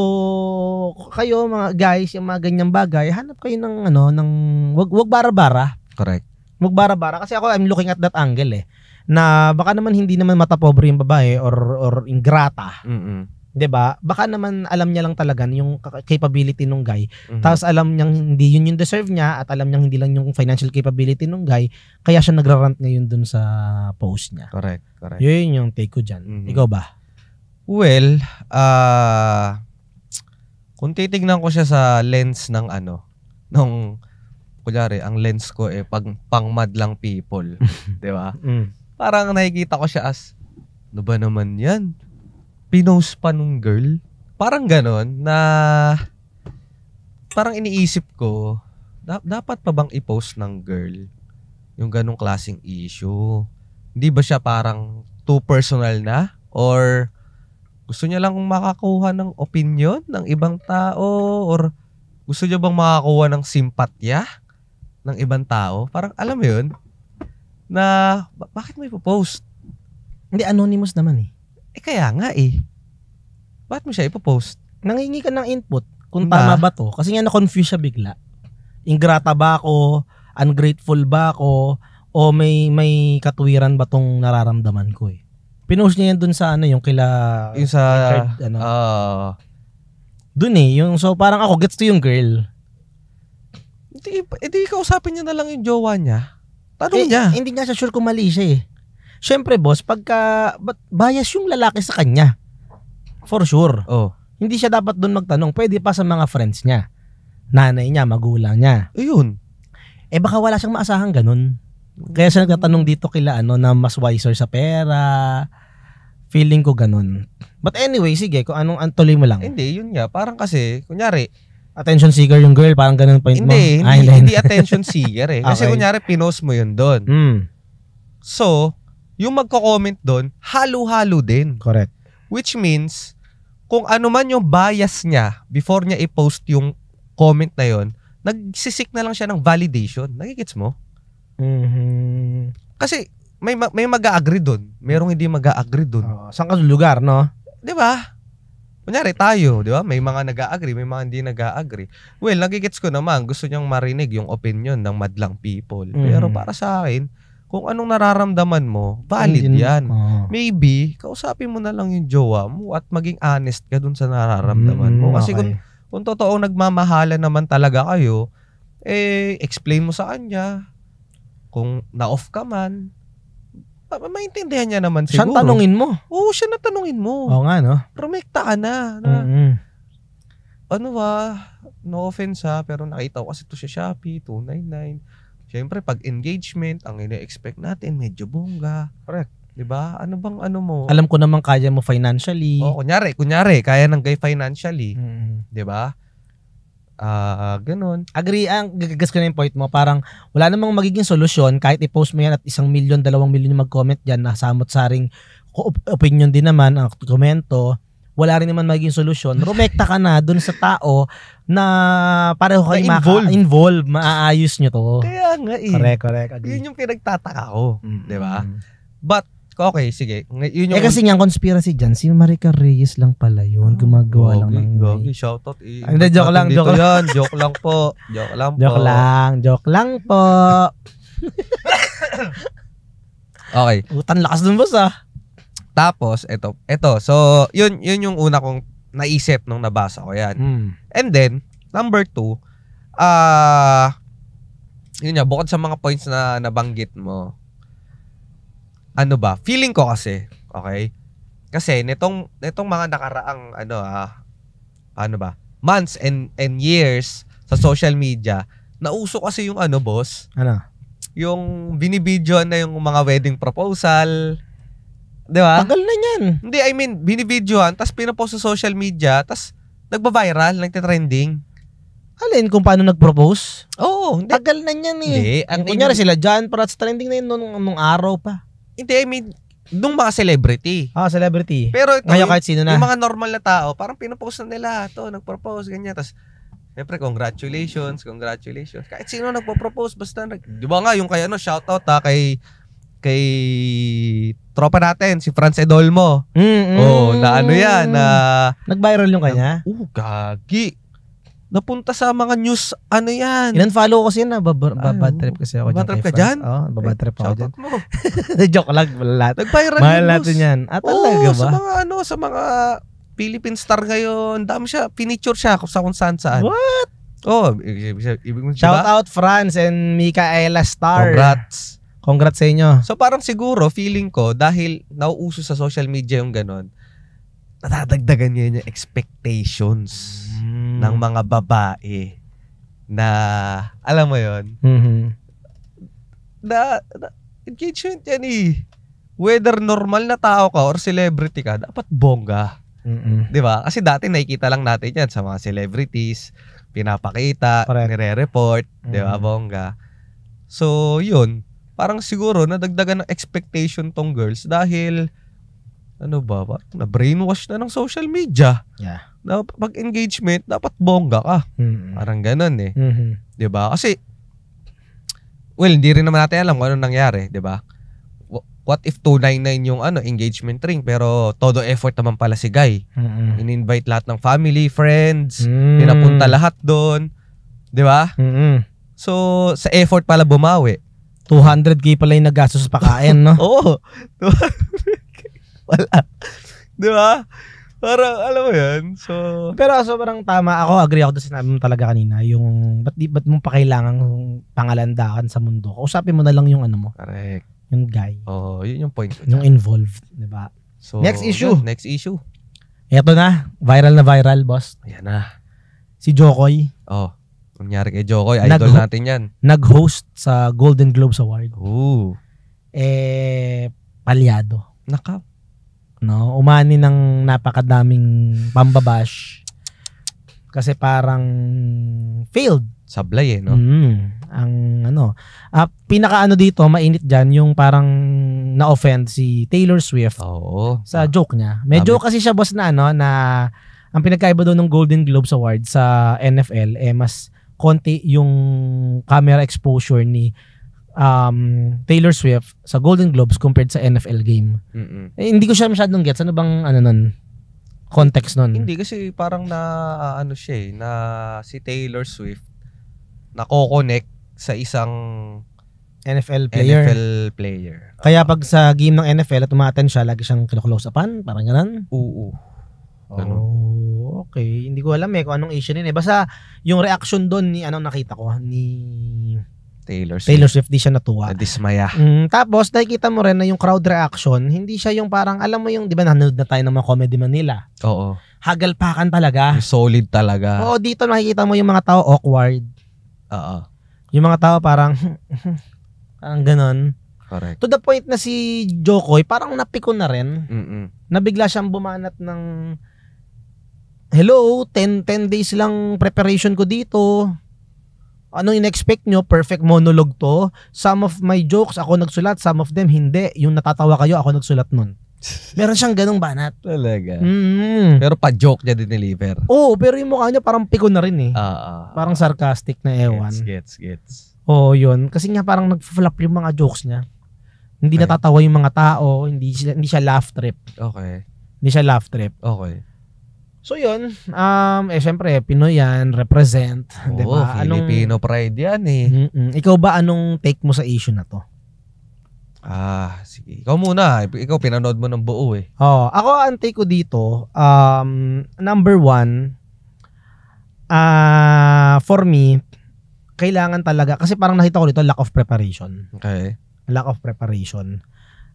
Speaker 2: kayo mga guys, yung mga ganyang bagay, hanap kayo ng wag bara-bara.
Speaker 1: Correct.
Speaker 2: Wag bara-bara kasi ako I'm looking at that angle na baka naman hindi naman matapobre yung babae or ingrata. 'Di ba? Baka naman alam niya lang talaga yung capability ng guy. Tapos alam niyang hindi yun yung deserve niya at alam niyang hindi lang yung financial capability ng guy, kaya siya nagrarant ngayon dun sa post niya.
Speaker 1: Correct.
Speaker 2: Yun yung take ko dyan. Ikaw ba?
Speaker 1: Well, kung titignan ko siya sa lens ng kunyari, ang lens ko pangmadlang people, di ba? Parang nakikita ko siya as, ano ba naman yan? Pinost pa nung girl? Parang ganon na parang iniisip ko, dapat pa bang i-post ng girl yung ganong klaseng issue? Hindi ba siya parang too personal na? Or gusto niya lang makakuha ng opinion ng ibang tao? Or gusto niya bang makakuha ng simpatya ng ibang tao? Parang alam mo yun, na bakit mo ipopost?
Speaker 2: Hindi, anonymous naman eh.
Speaker 1: Kaya nga eh. Bakit mo siya ipopost?
Speaker 2: Nangingi ka ng input kung tama ba to. Kasi nga na-confuse siya bigla. Ingrata ba ako? Ungrateful ba ako? O may katuwiran ba tong nararamdaman ko eh. Pinost niya yan dun sa yung kila...
Speaker 1: Yung sa...
Speaker 2: Richard, dun eh. So parang ako, gets to yung girl.
Speaker 1: Hindi kausapin niya na lang yung jowa niya. Tanong niya.
Speaker 2: Hindi nga siya sure kung mali siya eh. Siyempre boss, bias yung lalaki sa kanya. For sure.
Speaker 1: Oh.
Speaker 2: Hindi siya dapat dun magtanong. Pwede pa sa mga friends niya. Nanay niya, magulang niya.
Speaker 1: Ayun.
Speaker 2: Baka wala siyang maasahang ganun. Kaya siya nagtatanong dito kila na mas wiser sa pera. Feeling ko ganun. But anyway, sige, kung anong tuloy mo lang.
Speaker 1: Hindi, yun nga. Parang kasi, kunyari,
Speaker 2: attention seeker yung girl, parang ganun point mo.
Speaker 1: Hindi attention seeker eh. Kasi
Speaker 2: Okay.
Speaker 1: kunyari, pinost mo yun doon. So, yung magko-comment doon, halo-halo din.
Speaker 2: Correct.
Speaker 1: Which means, kung ano man yung bias niya before niya i-post yung comment na yun, nagsisik na lang siya ng validation. Nagigets mo? Kasi may mag-a-agree doon. Merong hindi mag-a-agree doon.
Speaker 2: Saan ka lugar, no?
Speaker 1: 'Di ba? Kunyari tayo, 'di ba? May mga nag-a-agree, may mga hindi nag-a-agree. Well, nagigets ko naman, gusto niyang marinig yung opinion ng madlang people. Pero para sa akin, kung anong nararamdaman mo, valid 'yan. Maybe kausapin mo na lang yung jowa mo at maging honest ka dun sa nararamdaman mo. Kasi kung totoong nagmamahalan naman talaga kayo, explain mo sa kanya. Kung na-off ka man, maintindihan niya naman siguro.
Speaker 2: Siya tanungin mo.
Speaker 1: Oo, siya na tanungin mo.
Speaker 2: Oo nga, no?
Speaker 1: Rumekta ka na. Ano ba? No offense ha, pero nakita ko kasi ito sa Shopee, 299. Siyempre, pag engagement, ang ina-expect natin, medyo bongga.
Speaker 2: Correct.
Speaker 1: Diba? Ano bang ano mo?
Speaker 2: Alam ko naman kaya mo financially.
Speaker 1: Oo, kunyari, kaya ng guy financially. Diba? Ganun.
Speaker 2: Agree, gagas ko na yung point mo. Parang wala namang magiging solusyon kahit i-post mo yan at 1 milyon, 2 milyon yung mag-comment dyan na samot-saring opinion din naman ang komento. Wala rin naman magiging solusyon. Rumekta ka na dun sa tao na pareho kayo involve, maaayos nyo to.
Speaker 1: Kaya nga eh.
Speaker 2: Correct. Agree.
Speaker 1: Yun yung pinagtataka ko. Diba? But, okay, sige. Yun yung
Speaker 2: kasi nga conspiracy dyan, si Maricar Reyes lang pala yun. Gumagawa lang ng...
Speaker 1: Gogi, shoutout.
Speaker 2: Hindi, joke lang.
Speaker 1: Joke lang po.
Speaker 2: Joke lang po.
Speaker 1: Okay.
Speaker 2: Utan lakas dun, boss
Speaker 1: Tapos, eto. So, yun yung una kong naisip nung nabasa ko yan. And then, number 2, yun nga, bukod sa mga points na nabanggit mo, ano ba? Feeling ko kasi, okay? Kasi nitong mga nakaraang months and years sa social media, nauso kasi yung boss.
Speaker 2: Ano?
Speaker 1: Yung binibidyoan na yung mga wedding proposal. 'Di ba?
Speaker 2: Tagal na yan.
Speaker 1: Hindi, I mean, binibidyoan, tas pinopost sa social media, tas nagba-viral, nagte-trending.
Speaker 2: Alin kung paano nag-propose?
Speaker 1: Oo, hindi.
Speaker 2: Tagal na yan eh.
Speaker 1: Hindi.
Speaker 2: Kunyari sila John Prats, trending na yun nung araw pa.
Speaker 1: Hindi, I mean, nung mga celebrity.
Speaker 2: Celebrity.
Speaker 1: Pero ito,
Speaker 2: ngayon kahit sino na.
Speaker 1: Yung mga normal na tao, parang pinopost na nila to, nag-propose, ganyan. Tapos, siyempre, congratulations. Kahit sino nagpo-propose, basta, di ba nga, yung kay shoutout kay tropa natin, si Franz Edolmo. Na yan, na...
Speaker 2: Nag-viral yung kanya?
Speaker 1: Gagi. Napunta sa mga news, yan.
Speaker 2: Inan-follow ko kasi yan, babad trip kasi ako dyan.
Speaker 1: Babad trip ka dyan?
Speaker 2: Oo, babad trip ako dyan.
Speaker 1: Shoutout mo.
Speaker 2: Joke lang,
Speaker 1: nag-viral
Speaker 2: mahal
Speaker 1: news.
Speaker 2: natin yan. Talaga ba?
Speaker 1: Sa mga Philippine star ngayon, dami siya, pinicture siya sa kung saan.
Speaker 2: What?
Speaker 1: Ibig mo,
Speaker 2: shout out Franz and Micaela Star. Congrats sa inyo.
Speaker 1: So parang siguro, feeling ko, dahil nauuso sa social media yung ganon, natadagdagan niya yung expectations ng mga babae na, alam mo yun, na engagement yan eh. Whether normal na tao ka or celebrity ka, dapat bongga. Di ba? Kasi dati nakikita lang natin yan sa mga celebrities, pinapakita,
Speaker 2: Correct.
Speaker 1: nire-report, di ba, bongga? So, yun. Parang siguro, nadagdagan ng expectation tong girls dahil, ano ba, parang na-brainwash na ng social media.
Speaker 2: Yeah.
Speaker 1: Na pag-engagement, dapat bongga ka. Parang ganun eh. Di ba? Kasi, well, hindi rin naman natin alam kung ano nangyari, di ba? What if 299 yung engagement ring pero todo effort naman pala si Guy. In-invite lahat ng family, friends, pinapunta lahat doon. 'Di ba? So, sa effort pala bumawi.
Speaker 2: 200k pala yung naggastos sa pakain, no?
Speaker 1: Oo. Wala. 'Di ba? Parang alam mo 'yan. So,
Speaker 2: pero sobrang tama ako, agree ako doon sinabi mo talaga kanina, yung ba't mo pa kailangang pangalandakan sa mundo? Kausapin mo na lang yung mo.
Speaker 1: Correct.
Speaker 2: Yung guy.
Speaker 1: Oh, yun yung point ko.
Speaker 2: Yung involved, 'di ba?
Speaker 1: So,
Speaker 2: next issue.
Speaker 1: Next issue.
Speaker 2: Ito na, viral, boss.
Speaker 1: Ayan na.
Speaker 2: Si Jokoy.
Speaker 1: Oh, nangyari kay Jokoy, idol natin 'yan.
Speaker 2: Nag-host sa Golden Globes Award.
Speaker 1: Ooh.
Speaker 2: Palyado.
Speaker 1: Naka.
Speaker 2: No, umani ng napakadaming pambabash. Kasi parang failed.
Speaker 1: Sablay no?
Speaker 2: Ang pinaka dito, mainit dyan, yung parang na-offend si Taylor Swift sa joke niya. Medyo kasi siya boss na na ang pinagkaiba doon ng Golden Globes Award sa NFL, mas konti yung camera exposure ni Taylor Swift sa Golden Globes compared sa NFL game. Hindi ko siya masyadong gets. Ano bang nun? Context nun?
Speaker 1: Hindi kasi parang na si Taylor Swift nako-connect sa isang
Speaker 2: NFL
Speaker 1: player.
Speaker 2: Kaya pag sa game ng NFL at umaten siya, lagi siyang kino-close upan, parang ganun.
Speaker 1: Oo.
Speaker 2: Okay. Hindi ko alam kung anong issue nila. Basta yung reaction doon ni nakita ko ni
Speaker 1: Taylor
Speaker 2: Swift, di siya natuwa.
Speaker 1: Nadismaya.
Speaker 2: Tapos nakikita mo rin na yung crowd reaction, hindi siya yung parang, alam mo yung, di ba nanood na tayo ng mga Comedy Manila?
Speaker 1: Oo.
Speaker 2: Hagalpakan talaga.
Speaker 1: Yung solid talaga.
Speaker 2: Oo, dito nakikita mo yung mga tao awkward.
Speaker 1: Oo.
Speaker 2: Yung mga tao parang ganon.
Speaker 1: Correct.
Speaker 2: To the point na si Jokoy parang napikon na rin. Nabigla siyang bumanat ng hello, 10 days lang preparation ko dito. Anong in-expect nyo? Perfect monologue to. Some of my jokes ako nagsulat, some of them hindi. Yung natatawa kayo, ako nagsulat nun. Meron siyang ganong banat.
Speaker 1: Talaga. Pero pa-joke niya dineliver.
Speaker 2: Oo, pero yung mukha niya parang pikon na rin parang sarcastic na ewan.
Speaker 1: Gets.
Speaker 2: Oo, yun. Kasi nga parang nag-flop yung mga jokes niya. Hindi natatawa yung mga tao, hindi siya laugh trip.
Speaker 1: Okay.
Speaker 2: Hindi siya laugh trip.
Speaker 1: Okay.
Speaker 2: So yun, syempre Pinoy yan, represent, 'di ba?
Speaker 1: Filipino pride yan
Speaker 2: Ikaw ba anong take mo sa issue na to?
Speaker 1: Sige. Ikaw muna. Ikaw pinanood mo ng buo
Speaker 2: Ako ang take ko dito, number one, for me, kailangan talaga, kasi parang nakita ko dito, lack of preparation.
Speaker 1: Okay.
Speaker 2: Lack of preparation.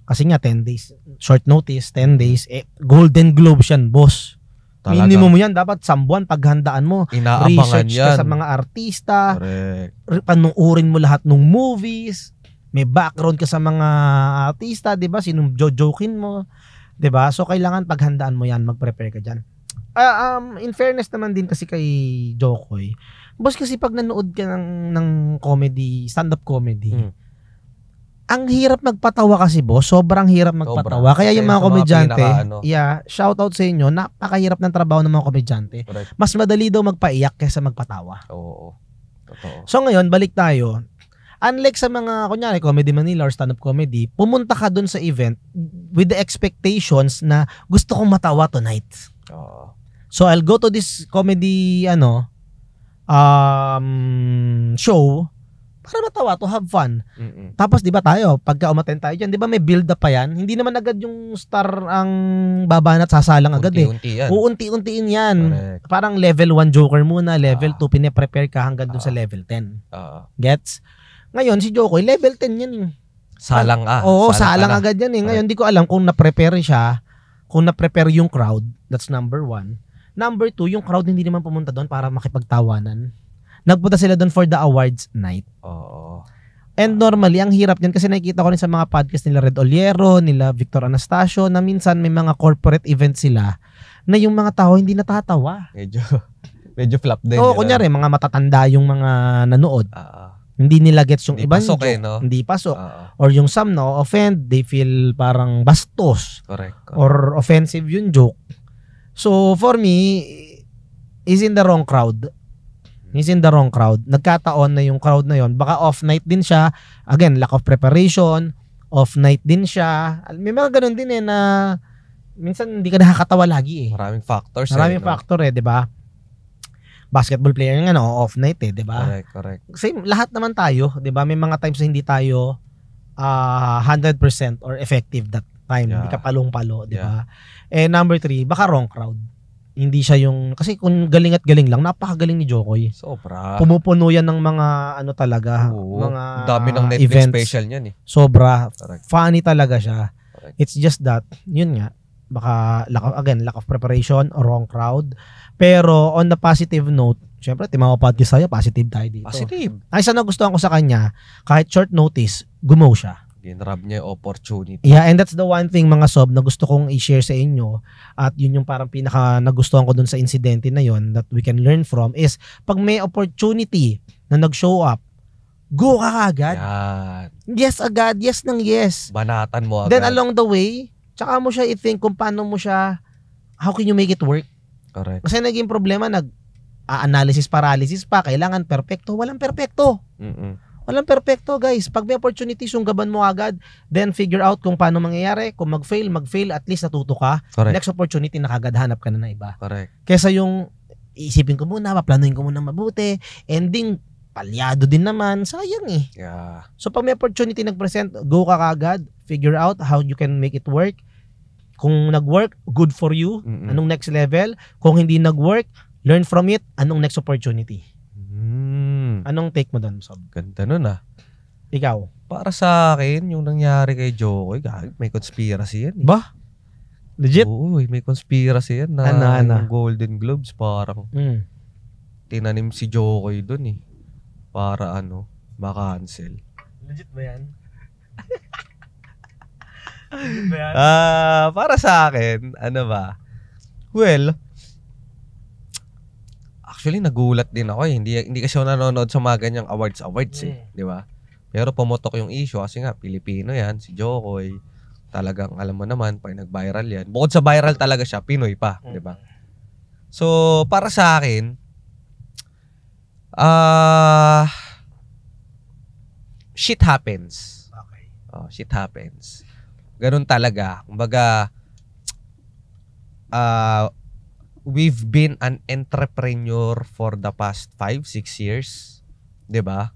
Speaker 2: Kasi nga, 10 days, short notice, 10 days, Golden Globes yan, boss. Talaga. Minimum yan, dapat sambuan, paghandaan mo.
Speaker 1: Inaabangan
Speaker 2: research
Speaker 1: yan.
Speaker 2: Ka sa mga artista.
Speaker 1: Correct.
Speaker 2: Panuurin mo lahat ng movies. May background ka sa mga artista, di ba? Sinong jojokin mo. Di ba? So, kailangan paghandaan mo yan, mag-prepare ka dyan. In fairness naman din kasi kay Jokoy, boss, kasi pag nanood ka ng comedy, stand-up comedy, ang hirap magpatawa kasi, boss. Sobrang hirap magpatawa. Kaya yung mga komedyante, shout out sa inyo, napakahirap ng trabaho ng mga komedyante.
Speaker 1: Correct.
Speaker 2: Mas madali daw magpaiyak kaysa magpatawa.
Speaker 1: Oo. Totoo.
Speaker 2: So ngayon, balik tayo. Unlike sa mga, kunyari, Comedy Manila or stand-up comedy, pumunta ka dun sa event with the expectations na gusto kong matawa tonight. So I'll go to this comedy, show, para matawa, to have fun. Tapos 'di ba tayo, pagka umattend tayo diyan, 'di ba may build up pa yan? Hindi naman agad yung star ang babanat sasalang agad
Speaker 1: Unti-unti yan.
Speaker 2: Unti-untiin yan.
Speaker 1: Correct.
Speaker 2: Parang level 1 joker muna, level 2 pine-prepare ka hanggang dun sa level 10. Gets? Ngayon si Jokoy level 10 yan.
Speaker 1: Salang
Speaker 2: Oo, salang agad yan . Ngayon di ko alam kung na-prepare siya, kung na-prepare yung crowd. That's number 1. Number 2, yung crowd hindi naman pumunta doon para makipagtawanan. Nagpunta sila doon for the awards night.
Speaker 1: Oo.
Speaker 2: And normally, ang hirap niyan kasi nakikita ko rin sa mga podcast nila Red Oliero, nila Victor Anastasio, na minsan may mga corporate events sila na yung mga tao hindi natatawa.
Speaker 1: Medyo flop din.
Speaker 2: Oo, kunyari, mga matatanda yung mga nanood. Hindi nila gets yung
Speaker 1: Hindi
Speaker 2: ibang
Speaker 1: pasok
Speaker 2: joke.
Speaker 1: no?
Speaker 2: Hindi pasok. Or yung some offend, they feel parang bastos.
Speaker 1: Correct.
Speaker 2: Or offensive yung joke. So, for me, is in the wrong crowd. He's in the wrong crowd. Nagkataon na yung crowd na yon, baka off night din siya. Again, lack of preparation. Off night din siya. May mga ganun din na minsan hindi ka nakakatawa lagi
Speaker 1: Maraming factors.
Speaker 2: Maraming factor di ba? Basketball player nga off night di ba?
Speaker 1: Correct.
Speaker 2: Same, lahat naman tayo, di ba? May mga times na hindi tayo 100% or effective that time. Hindi ka palong-palo, di ba? And number 3, baka wrong crowd. Hindi siya yung, kasi kung galing at galing lang, napakagaling ni Jokoy.
Speaker 1: Sobra.
Speaker 2: Pumupuno yan ng mga talaga, mga
Speaker 1: dami ng Netflix
Speaker 2: events.
Speaker 1: special niyan
Speaker 2: Sobra.
Speaker 1: Correct.
Speaker 2: Funny talaga siya.
Speaker 1: Correct.
Speaker 2: It's just that, yun nga, baka lack of preparation or wrong crowd. Pero on the positive note, syempre, Timawa Podcast tayo, positive tayo dito.
Speaker 1: Positive.
Speaker 2: Ay, sana nagustuhan ko sa kanya, kahit short notice, gumaw siya.
Speaker 1: Ginrab niya yung opportunity.
Speaker 2: Yeah, and that's the one thing mga sob na gusto kong i-share sa inyo, at yun yung parang pinaka nagustuhan ko dun sa insidente na yun that we can learn from is, pag may opportunity na nag-show up, go ka agad.
Speaker 1: Yan.
Speaker 2: Yes agad, yes nang yes.
Speaker 1: Banatan mo agad.
Speaker 2: Then along the way, tsaka mo siya i-think kung paano mo siya, how can you make it work?
Speaker 1: Correct.
Speaker 2: Kasi naging problema, analysis paralysis pa, kailangan perfecto. Walang perfecto. Walang perfecto, guys. Pag may opportunity, sunggaban mo agad, then figure out kung paano mangyayari. Kung mag-fail, at least natuto ka.
Speaker 1: Correct.
Speaker 2: Next opportunity, nakagad hanap ka na iba.
Speaker 1: Correct.
Speaker 2: Kesa yung isipin ko muna, paplanuhin ko muna mabuti, ending, palyado din naman, sayang
Speaker 1: Yeah.
Speaker 2: So pag may opportunity nag-present, go ka kagad, figure out how you can make it work. Kung nag-work, good for you. Anong next level? Kung hindi nag-work, learn from it. Anong next opportunity? Anong take mo doon, Sob?
Speaker 1: Ganda nun
Speaker 2: Ikaw?
Speaker 1: Para sa akin, yung nangyari kay Jokoy, may conspiracy yan.
Speaker 2: Ba? Legit?
Speaker 1: Oo, may conspiracy yan na yung Golden Globes parang tinanim si Jokoy dun para ma-cancel.
Speaker 2: Legit ba yan?
Speaker 1: Para sa akin, well, actually nagulat din ako hindi kasi ako nanonood sa mga ganyang awards di ba? Pero pumutok yung issue kasi nga Pilipino yan, si Jokoy. Talagang alam mo naman pag nag-viral yan. Bukod sa viral talaga siya, Pinoy pa, di ba? So, para sa akin, shit happens.
Speaker 2: Okay.
Speaker 1: Shit happens. Ganun talaga. Kumbaga, we've been an entrepreneur for the past 5-6 years. 'Di ba?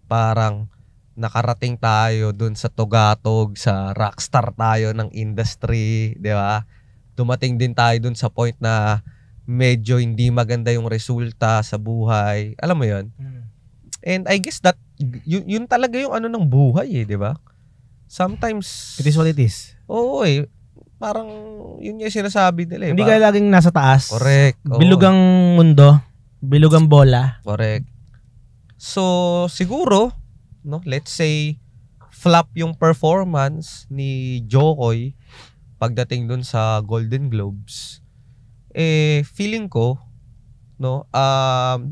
Speaker 1: Parang nakarating tayo dun sa tugatog, sa rockstar tayo ng industry, 'di ba? Dumating din tayo dun sa point na medyo hindi maganda yung resulta sa buhay. Alam mo 'yon? And I guess that yun talaga yung ng buhay 'di ba? Sometimes
Speaker 2: it is what it is.
Speaker 1: Oo parang yun yung sinasabi nila
Speaker 2: Hindi ka laging nasa taas.
Speaker 1: Correct.
Speaker 2: Bilugang mundo, bilugang bola.
Speaker 1: Correct. So siguro, let's say flop yung performance ni Jokoy pagdating dun sa Golden Globes. Feeling ko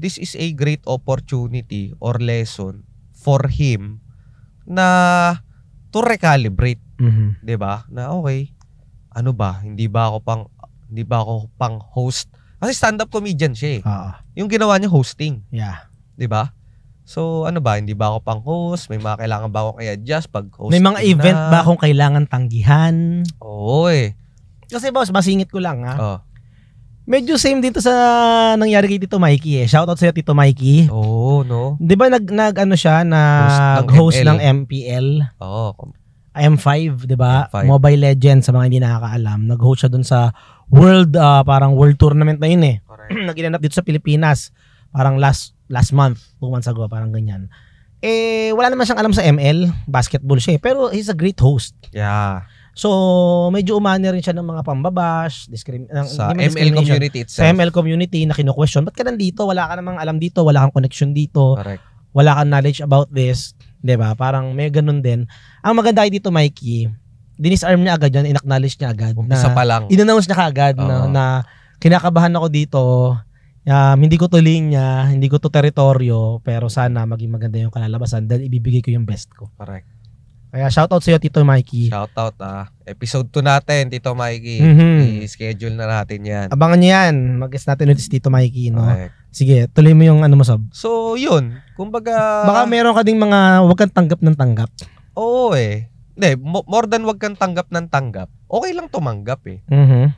Speaker 1: this is a great opportunity or lesson for him na to recalibrate, 'di ba? Na okay, hindi ba ako pang host? Kasi stand-up comedian siya Yung ginawa niya hosting.
Speaker 2: Yeah.
Speaker 1: 'Di ba? So hindi ba ako pang host? May mga kailangan ba akong i-adjust pag host?
Speaker 2: May mga event ba akong kailangan tanggihan?
Speaker 1: Oo
Speaker 2: Kasi boss, masingit ko lang
Speaker 1: Medyo
Speaker 2: same dito sa nangyari kay Tito Mikey Shoutout sa Tito Mikey.
Speaker 1: no?
Speaker 2: 'Di ba siya host ng MPL? M5, 'di ba? Mobile Legends sa mga hindi nakakaalam. Nag-host siya doon sa world tournament na yun Naginanap dito sa Pilipinas. Parang last month, 2 months ago, parang ganyan. Wala naman siyang alam sa ML, basketball siya pero he's a great host.
Speaker 1: Yeah.
Speaker 2: So, medyo umani rin siya ng mga pambabash,
Speaker 1: sa ML community itself.
Speaker 2: Sa ML community na kino-question, ba't ka nandito? Wala ka namang alam dito, wala kang connection dito.
Speaker 1: Correct.
Speaker 2: Wala kang knowledge about this. 'Di ba? Parang may ganun din. Ang maganda dito, Mikey, dinisarm niya agad yan, in-acknowledge niya agad.
Speaker 1: Umpisa pa lang.
Speaker 2: In-announce niya kaagad na kinakabahan ako dito. Hindi ko to linya, hindi ko to teritoryo, pero sana maging maganda yung kalalabasan dahil ibibigay ko yung best ko.
Speaker 1: Correct.
Speaker 2: Kaya shoutout sa iyo, Tito Mikey.
Speaker 1: Shoutout Episode 2 natin, Tito Mikey. I-schedule na natin yan.
Speaker 2: Abangan niyo yan. Mag-guest natin ulit si Tito Mikey, no?
Speaker 1: Correct.
Speaker 2: Sige, tuloy mo yung ano mo, Sob.
Speaker 1: So, yun. Kumbaga...
Speaker 2: Baka meron ka ding mga wag kang tanggap ng tanggap.
Speaker 1: Oo eh. Hindi, more than wag kang tanggap ng tanggap. Okay lang tumanggap eh.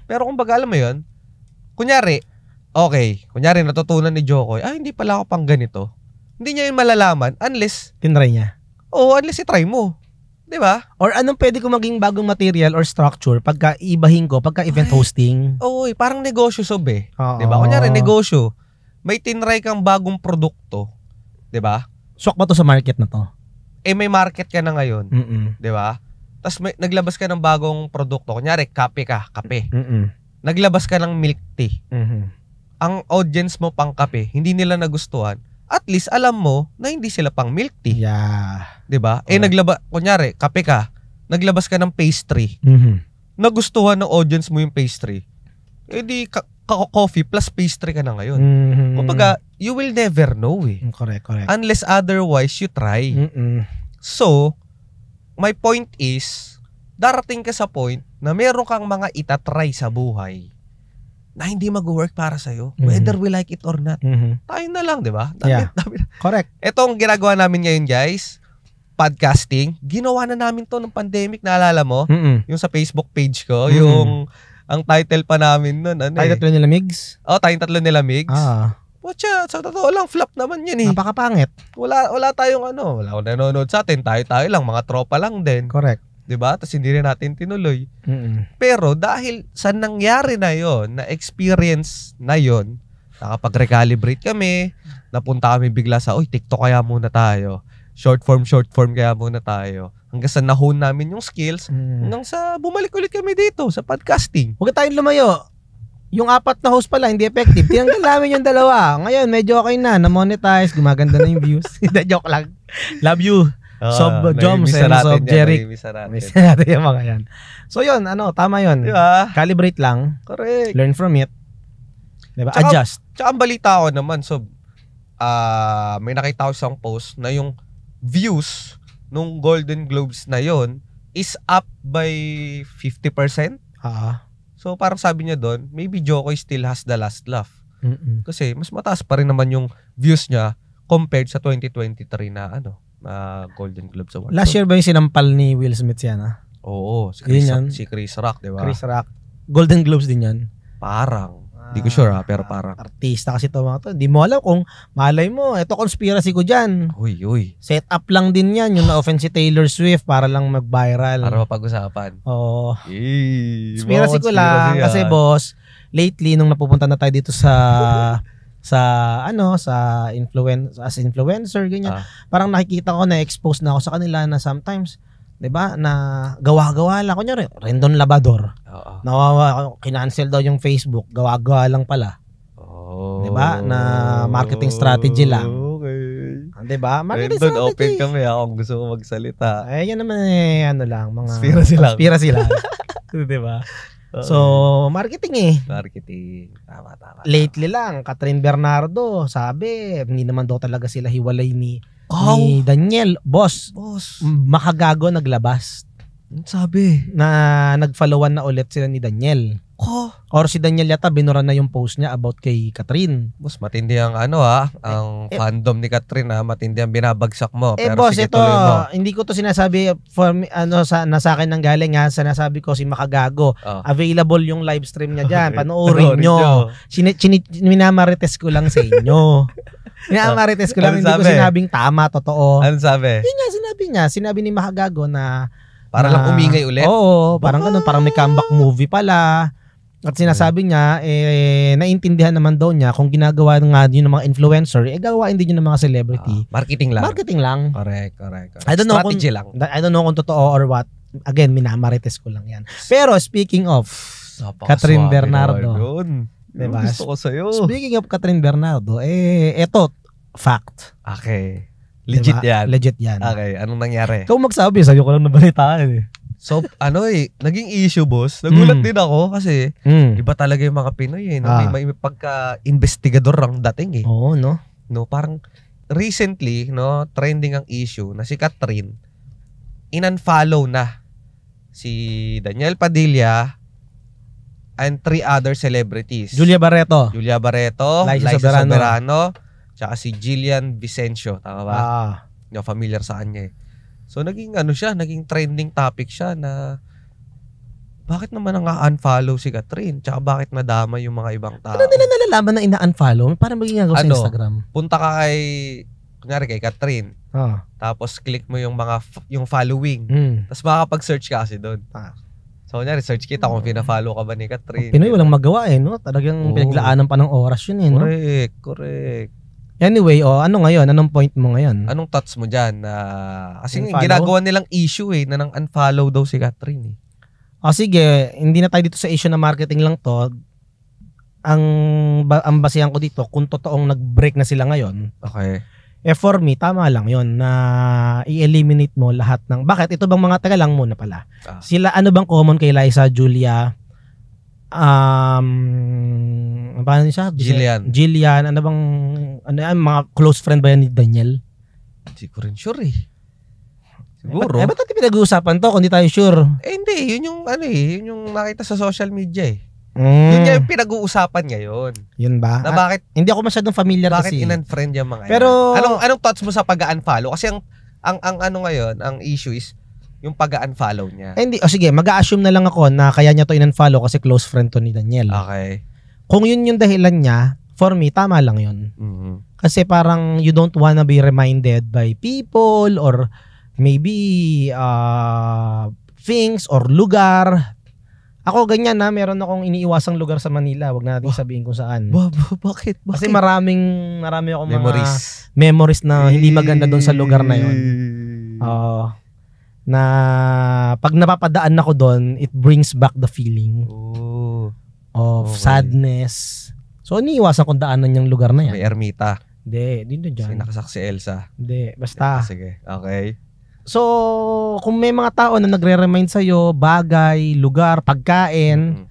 Speaker 1: Pero kumbaga, alam mo yun, kunyari natutunan ni Jokoy, hindi pala ako pang ganito. Hindi niya yun malalaman unless...
Speaker 2: Tinry niya.
Speaker 1: Unless i-try mo. Di ba?
Speaker 2: Or anong pwede ko maging bagong material or structure pagka ibahin ko, pagka event hosting?
Speaker 1: Oo parang negosyo, Sob eh.
Speaker 2: Oo.
Speaker 1: Di ba? Kunyari, negosyo. May tinry kang bagong produkto. Di ba?
Speaker 2: Swak ba to sa market na to?
Speaker 1: May market ka na ngayon. Di ba? Tapos naglabas ka ng bagong produkto. Kunyari, kape. Naglabas ka ng milk tea. Ang audience mo pang kape, hindi nila nagustuhan. At least alam mo na hindi sila pang milk tea.
Speaker 2: Yeah.
Speaker 1: 'Di ba? Kunyari, kape ka, naglabas ka ng pastry. Nagustuhan ng audience mo yung pastry. Di coffee plus pastry ka na ngayon. Kumbaga, you will never know eh.
Speaker 2: Correct.
Speaker 1: Unless otherwise you try. So, my point is, darating ka sa point na meron kang mga itatry sa buhay na hindi mag-work para sa'yo. Whether we like it or not. Tayo na lang, di ba?
Speaker 2: Correct.
Speaker 1: Itong ginagawa namin ngayon, guys, podcasting, ginawa na namin to ng pandemic, naalala mo? Yung sa Facebook page ko, ang title pa namin nun,
Speaker 2: Tayo tatlo nila Migs?
Speaker 1: Tayong tatlo nila Migs. Pucha, sa totoo lang, flop naman yun eh.
Speaker 2: Napakapangit.
Speaker 1: Wala tayong wala akong nanonood sa atin, tayo lang, mga tropa lang din.
Speaker 2: Correct.
Speaker 1: Diba? Tapos hindi rin natin tinuloy. Pero dahil sa nangyari na yon, na experience na yon, nakapag-recalibrate kami, napunta kami bigla sa, TikTok kaya muna tayo. Short form kaya muna tayo. Hanggang sa nahon namin yung skills, hanggang sa bumalik ulit kami dito sa podcasting.
Speaker 2: Huwag tayong lumayo. Yung 4 na host pala, hindi effective. Tinanggal namin yung 2. Ngayon, medyo okay na-monetize, gumaganda na yung views. Joke lang. Love you. Joms and Sob Jeric. Miss natin yung mga yan. So yun, tama yun.
Speaker 1: Diba?
Speaker 2: Calibrate lang.
Speaker 1: Correct.
Speaker 2: Learn from it. Diba? Adjust.
Speaker 1: Tsaka ang balita ko naman, Sob, may nakita ko isang post na yung views nung Golden Globes na yon is up by 50%. So parang sabi niya doon, maybe Jokoy still has the last laugh. Kasi mas mataas pa rin naman yung views niya compared sa 2023 na Golden Globes Award.
Speaker 2: Last year ba yung sinampal ni Will Smith yan?
Speaker 1: Oo, si Chris Rock, di ba?
Speaker 2: Chris Rock. Golden Globes din yan?
Speaker 1: Parang. Hindi ko sure pero parang.
Speaker 2: Artista kasi ito mga to. Hindi mo alam kung malay mo, ito conspiracy ko dyan.
Speaker 1: Uy.
Speaker 2: Set up lang din yan, yung na-offend si Taylor Swift para lang mag-viral.
Speaker 1: Para mapag-usapan.
Speaker 2: Oo. Conspiracy ko lang kasi boss, lately nung napupunta na tayo dito sa influencer ganyan. Parang nakikita ko na expose na ako sa kanila na sometimes 'di ba na gawa-gawa lang kunyari Rendon Labador. Kinancel daw yung Facebook, gawa-gawa lang pala. 'Di ba na marketing strategy lang.
Speaker 1: Okay.
Speaker 2: 'Di ba? Marketing
Speaker 1: Rendon,
Speaker 2: strategy.
Speaker 1: open kami kung gusto mo magsalita.
Speaker 2: Yan naman lang mga
Speaker 1: conspiracy lang.
Speaker 2: 'Di ba? So, marketing
Speaker 1: Marketing. Tama.
Speaker 2: Lately lang, Catherine Bernardo, sabi, hindi naman daw talaga sila hiwalay ni Daniel. Boss, makagago naglabas.
Speaker 1: Sabi?
Speaker 2: Na nag-followan na ulit sila ni Daniel. Or si Daniel yata, binura na yung post niya about kay Catherine.
Speaker 1: Boss, matindi ang ang fandom ni Catherine matindi ang binabagsak mo. Pero
Speaker 2: boss,
Speaker 1: sige,
Speaker 2: ito, hindi ko to sinasabi for me, na sa akin nang galing sinasabi ko si Makagago. Available yung live stream niya dyan. Panoorin nyo. Minamarites ko lang sa inyo. Minamarites ko lang, hindi ko sinabing tama, totoo.
Speaker 1: Ano sabi?
Speaker 2: Yun nga, sinabi ni Makagago na
Speaker 1: para lang umingay ulit?
Speaker 2: Oo, parang ganun, parang may comeback movie pala. At sinasabi niya, naintindihan naman daw niya kung ginagawa nga yun ng mga influencer, gawain din yun ng mga celebrity.
Speaker 1: Marketing lang. Correct.
Speaker 2: I don't know
Speaker 1: strategy lang.
Speaker 2: I don't know kung totoo or what. Again, minamarites ko lang yan. Pero speaking of Catherine Bernardo, diba?
Speaker 1: Gusto ko sa'yo.
Speaker 2: Speaking of Catherine Bernardo, eto, fact.
Speaker 1: Okay. Legit
Speaker 2: diba?
Speaker 1: yan.
Speaker 2: Legit yan.
Speaker 1: Okay, anong nangyari?
Speaker 2: Ikaw magsabi, sa'yo ko lang nabalitaan
Speaker 1: So, naging issue, boss. Nagulat din ako kasi iba talaga yung mga Pinoy eh. No? May pagka-investigador ang dating eh.
Speaker 2: Oo, no?
Speaker 1: No, parang recently, no, trending ang issue na si Catherine in-unfollow na si Daniel Padilla and 3 other celebrities.
Speaker 2: Julia Barreto,
Speaker 1: Liza Soberano, tsaka si Jillian Vicencio, tama ba? No, familiar sa kanya eh. So naging naging trending topic siya na bakit naman unfollow si Catherine? Tsaka bakit nadama yung mga ibang tao?
Speaker 2: Ano nila nalalaman na ina-unfollow? Para maging sa Instagram.
Speaker 1: Punta ka kunyari kay Catherine. Tapos click mo yung yung following. Tapos makakapag-search ka kasi doon. So kunyari, search kita kung pina-follow ka ba ni Catherine.
Speaker 2: Pinoy walang magawa eh, no? Talagang pinaglaanan pa ng oras yun eh, no?
Speaker 1: Correct.
Speaker 2: Anyway, ano ngayon? Anong point mo ngayon?
Speaker 1: Anong thoughts mo dyan? Kasi ginagawa nilang issue eh, na nang unfollow daw si Catherine eh.
Speaker 2: Sige, hindi na tayo dito sa issue na marketing lang to. Ang basehan ko dito, kung totoong nag-break na sila ngayon.
Speaker 1: Okay.
Speaker 2: For me, tama lang yon na i-eliminate mo lahat ng... Bakit? Ito bang mga taga lang muna pala? Sila, ano bang common kay Liza, Julia, paano siya? Jillian, ano bang mga close friend ba yan ni Daniel?
Speaker 1: Hindi ko rin sure eh. Siguro.
Speaker 2: Ba't natin pinag-uusapan to kung di tayo sure?
Speaker 1: Hindi, yun yung yun yung nakita sa social media eh. Yun yung pinag-uusapan ngayon.
Speaker 2: Yun ba?
Speaker 1: Na bakit
Speaker 2: hindi ako masyadong familiar
Speaker 1: bakit
Speaker 2: kasi.
Speaker 1: Bakit in-unfriend yung mga
Speaker 2: pero
Speaker 1: yan? Anong thoughts mo sa pag-unfollow? Kasi ang ngayon, ang issue is yung pag-unfollow niya.
Speaker 2: Hindi, sige, mag-a-assume na lang ako na kaya niya to in-unfollow kasi close friend to ni Daniel.
Speaker 1: Okay.
Speaker 2: Kung yun yung dahilan niya, for me, tama lang yun. Kasi parang you don't wanna be reminded by people or maybe things or lugar. Ako ganyan na, meron akong iniiwasang lugar sa Manila. Wag na natin sabihin kung saan.
Speaker 1: Bakit?
Speaker 2: Kasi marami akong
Speaker 1: memories
Speaker 2: na hindi maganda doon sa lugar na yun. Na pag napapadaan ako doon, it brings back the feeling of sadness. So, iniiwasan kong daanan yung lugar na yan.
Speaker 1: May ermita.
Speaker 2: Hindi, dito dyan.
Speaker 1: Kasi nakasaksi Elsa.
Speaker 2: Hindi, basta.
Speaker 1: Sige, okay.
Speaker 2: So, kung may mga tao na nagre-remind sa'yo, bagay, lugar, pagkain,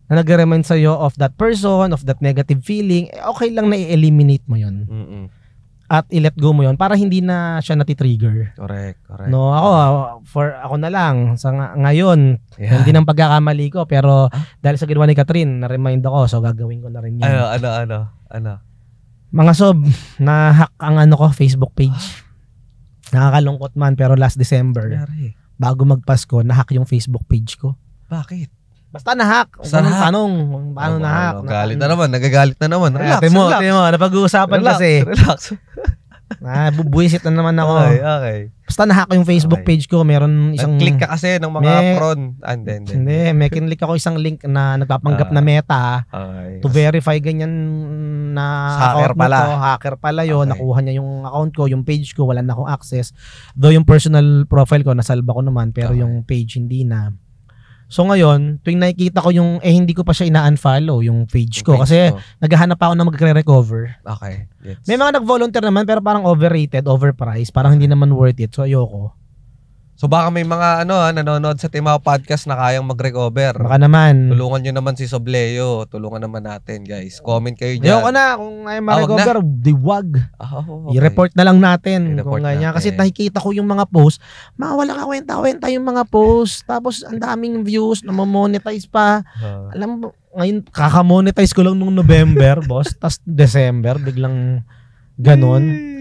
Speaker 2: na nagre-remind sa'yo of that person, of that negative feeling, okay lang na i-eliminate mo yun. At i-let go mo yun para hindi na siya nati-trigger.
Speaker 1: Correct.
Speaker 2: No, ako na lang sa ngayon, hindi nang pagkakamali ko, pero dahil sa ginawa ni Catherine, na-remind ako, so gagawin ko na rin yun.
Speaker 1: Ano?
Speaker 2: Mga sob, na-hack ang Facebook page. Nakakalungkot man, pero last December, bago magpasko, na-hack yung Facebook page ko.
Speaker 1: Bakit?
Speaker 2: Basta na-hack. Paano na-hack?
Speaker 1: Nagagalit na naman. Relax.
Speaker 2: Timo, napag-uusapan kasi.
Speaker 1: Relax.
Speaker 2: Bubuisit na naman ako.
Speaker 1: Okay.
Speaker 2: Basta na-hack yung Facebook page ko. Meron isang...
Speaker 1: Nag-click ka kasi ng mga prawn.
Speaker 2: Hindi, may kinlik ako isang link na nagpapanggap na Meta to verify ganyan na
Speaker 1: hacker
Speaker 2: pala. Hacker pala yun. Nakuha niya yung account ko, yung page ko, wala na akong access. Though yung personal profile ko, nasalba ko naman, pero yung page hindi na. So ngayon, tuwing nakikita ko yung, hindi ko pa siya ina-unfollow yung page ko. Kasi naghahanap pa ako na magre-recover.
Speaker 1: Okay. Yes.
Speaker 2: May mga nag-volunteer naman pero parang overrated, overpriced. Parang hindi naman worth it. So ayoko.
Speaker 1: So baka may mga nanonood sa Timao Podcast na kayang mag-recover.
Speaker 2: Baka naman.
Speaker 1: Tulungan nyo naman si Sobleo. Tulungan naman natin, guys. Comment kayo dyan.
Speaker 2: Ayoko na. Kung ayaw ma-recover, diwag.
Speaker 1: Okay.
Speaker 2: I-report na lang natin.
Speaker 1: I-report
Speaker 2: kung ganyan.
Speaker 1: natin.
Speaker 2: Kasi nakikita ko yung mga post. Wala ka kwenta yung mga post. Tapos ang daming views. Namamonetize pa. Alam mo, ngayon kakamonetize ko lang nung November, boss. Tapos December, biglang ganon.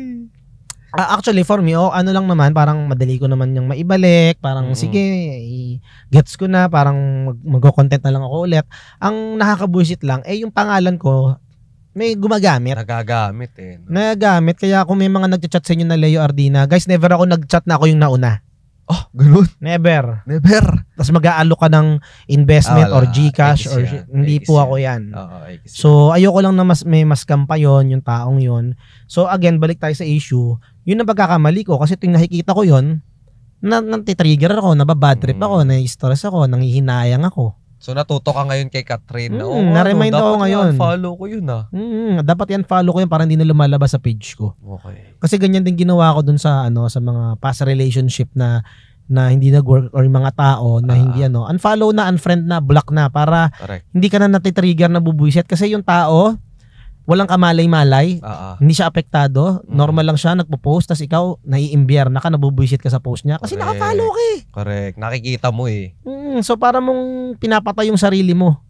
Speaker 2: Actually, for me, ano lang naman, parang madali ko naman yung maibalik. Parang, sige, gets ko na. Parang mag-content na lang ako ulit. Ang nakakabuisit lang, yung pangalan ko, may gumagamit.
Speaker 1: Nagagamit
Speaker 2: Nagagamit. Kaya kung may mga nag-chat sa inyo na Leo Ardina, guys, never ako nag-chat na ako yung nauna.
Speaker 1: Oh, ganun?
Speaker 2: Never.
Speaker 1: Tapos
Speaker 2: mag-aalok ka ng investment or Gcash or hindi po ako yan. So, ayoko lang na may scam pa yun, yung taong yun. So, again, balik tayo sa issue. Yun ang pagkakamali ko kasi tuwing nakikita ko yun, natitrigger ako, nababad trip ako, na-stress ako, nanghihinayang ako.
Speaker 1: So, natuto ka ngayon kay Catherine na,
Speaker 2: na-remind ako ngayon.
Speaker 1: Dapat follow ko yun
Speaker 2: Dapat yan follow ko yun para hindi na lumalabas sa page ko.
Speaker 1: Okay.
Speaker 2: Kasi ganyan din ginawa ko dun sa sa mga past relationship na na hindi nag-work or yung mga tao na hindi unfollow na, unfriend na, block na para
Speaker 1: Correct.
Speaker 2: hindi ka na natitrigger na bubuisit kasi yung tao walang kamalay-malay, hindi siya apektado, normal lang siya, nagpo-post, tas ikaw naiimbyer na ka, nabubuisit ka sa post niya kasi
Speaker 1: Correct.
Speaker 2: nakafollow ka eh.
Speaker 1: Correct. Nakikita mo eh.
Speaker 2: So para mong pinapatay yung sarili mo.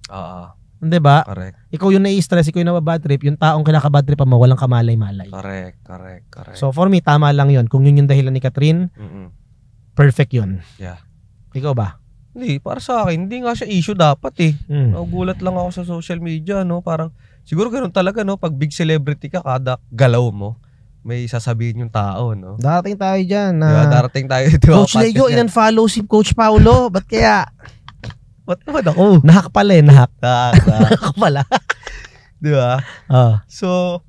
Speaker 2: Hindi ba?
Speaker 1: Correct.
Speaker 2: Ikaw yung nai-stress, ikaw yung nababad trip, yung taong kinakabad trip pa mo, walang kamalay-malay.
Speaker 1: Correct.
Speaker 2: So for me, tama lang yun. Kung yun yung dahilan ni Catherine, perfect yun.
Speaker 1: Yeah.
Speaker 2: Ikaw ba?
Speaker 1: Hindi, para sa akin, hindi nga siya issue dapat eh. Nagugulat lang ako sa social media, no? Parang, siguro ganun talaga, no? Pag big celebrity ka, kada galaw mo, may sasabihin yung tao, no?
Speaker 2: Darating tayo dyan.
Speaker 1: Diba, darating tayo. Diba,
Speaker 2: Coach Lego, in-unfollow si Coach Paulo. Ba't kaya?
Speaker 1: Ba't naman ako?
Speaker 2: Nahak pala eh, nahak.
Speaker 1: Nahak
Speaker 2: pala.
Speaker 1: Diba? So,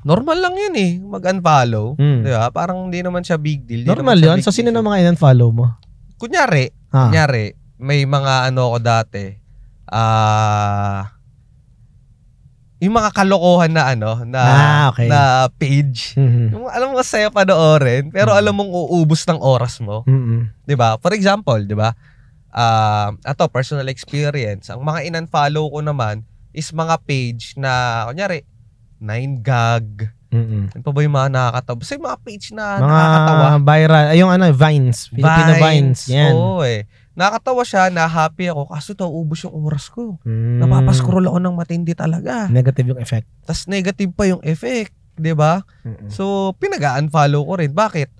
Speaker 1: normal lang yun eh, mag-unfollow. Diba? Parang hindi naman siya big deal.
Speaker 2: Normal yun? So, sino na mga in-unfollow mo?
Speaker 1: Kunyari, may mga ano ko dati, yung mga kalokohan na na page. Yung alam mo masaya panoorin, pero alam mong uubos ng oras mo. 'Di ba? For example, 'di ba? Ato personal experience. Ang mga in-unfollow ko naman is mga page na kunyari 9gag. Ano pa ba yung mga nakakatawa? Basta yung mga page na nakakatawa.
Speaker 2: Mga viral. Yung Vines. Filipino Vines. Yan.
Speaker 1: Oo eh. Nakakatawa siya, na happy ako. Kaso daw, ubos yung oras ko. Napapascroll ako ng matindi talaga.
Speaker 2: Negative yung effect.
Speaker 1: Tas negative pa yung effect. Diba? So, pinag-unfollow ko rin. Bakit?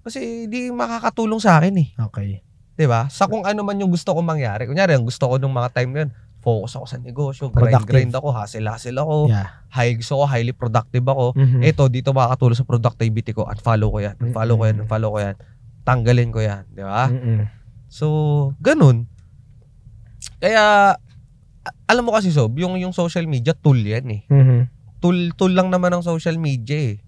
Speaker 1: Kasi di makakatulong sa akin eh.
Speaker 2: Okay.
Speaker 1: Diba? Sa kung ano man yung gusto ko mangyari. Kunyari, ang gusto ko nung mga time na yun, focus ako sa negosyo, grind ako, hustle ako, gusto ko, highly productive ako. Ito, dito makakatulong sa productivity ko. Unfollow ko yan, unfollow ko yan. Tanggalin ko yan. Di ba? So, ganun. Kaya, alam mo kasi, Sob, yung social media, tool yan eh. Tool lang naman ang social media eh.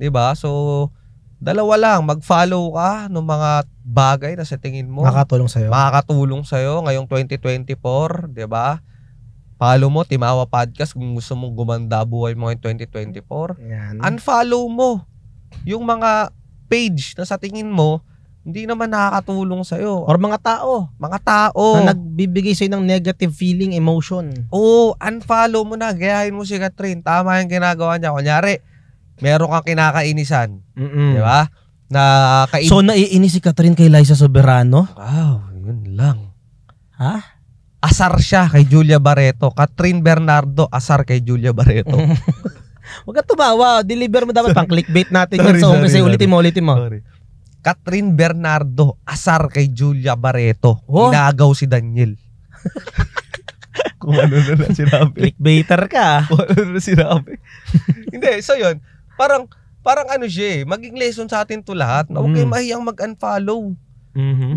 Speaker 1: Di ba? So, dalawa lang, mag-follow ka ng mga bagay na sa tingin mo makakatulong sa'yo ngayong 2024, di ba? Follow mo Timawa Podcast kung gusto mong gumanda buhay mo ngayong 2024. Unfollow mo yung mga page na sa tingin mo hindi naman nakakatulong sa'yo.
Speaker 2: Or mga tao na nagbibigay sa'yo ng negative feeling, emotion.
Speaker 1: Oo, unfollow mo na. Gayahin mo si Catherine. Tama yung ginagawa niya. Kunyari, meron kang kinakainisan. Di ba? So, naiinis si Catherine kay Liza Soberano? Wow, yun lang.
Speaker 2: Ha?
Speaker 1: Asar siya kay Julia Barreto. Catherine Bernardo, asar kay Julia Barreto.
Speaker 2: Huwag ka tumawa. Deliver mo dapat pang clickbait natin yan sa umpisa. Ulitin mo.
Speaker 1: Sorry. Catherine Bernardo, asar kay Julia Barreto. Inagaw si Daniel. Kung ano na sinabi.
Speaker 2: Clickbaiter ka.
Speaker 1: Kung ano na sinabi. Hindi, so yun. Parang ano siya eh, maging lesson sa atin to lahat na huwag kayong mahiyang mag-unfollow.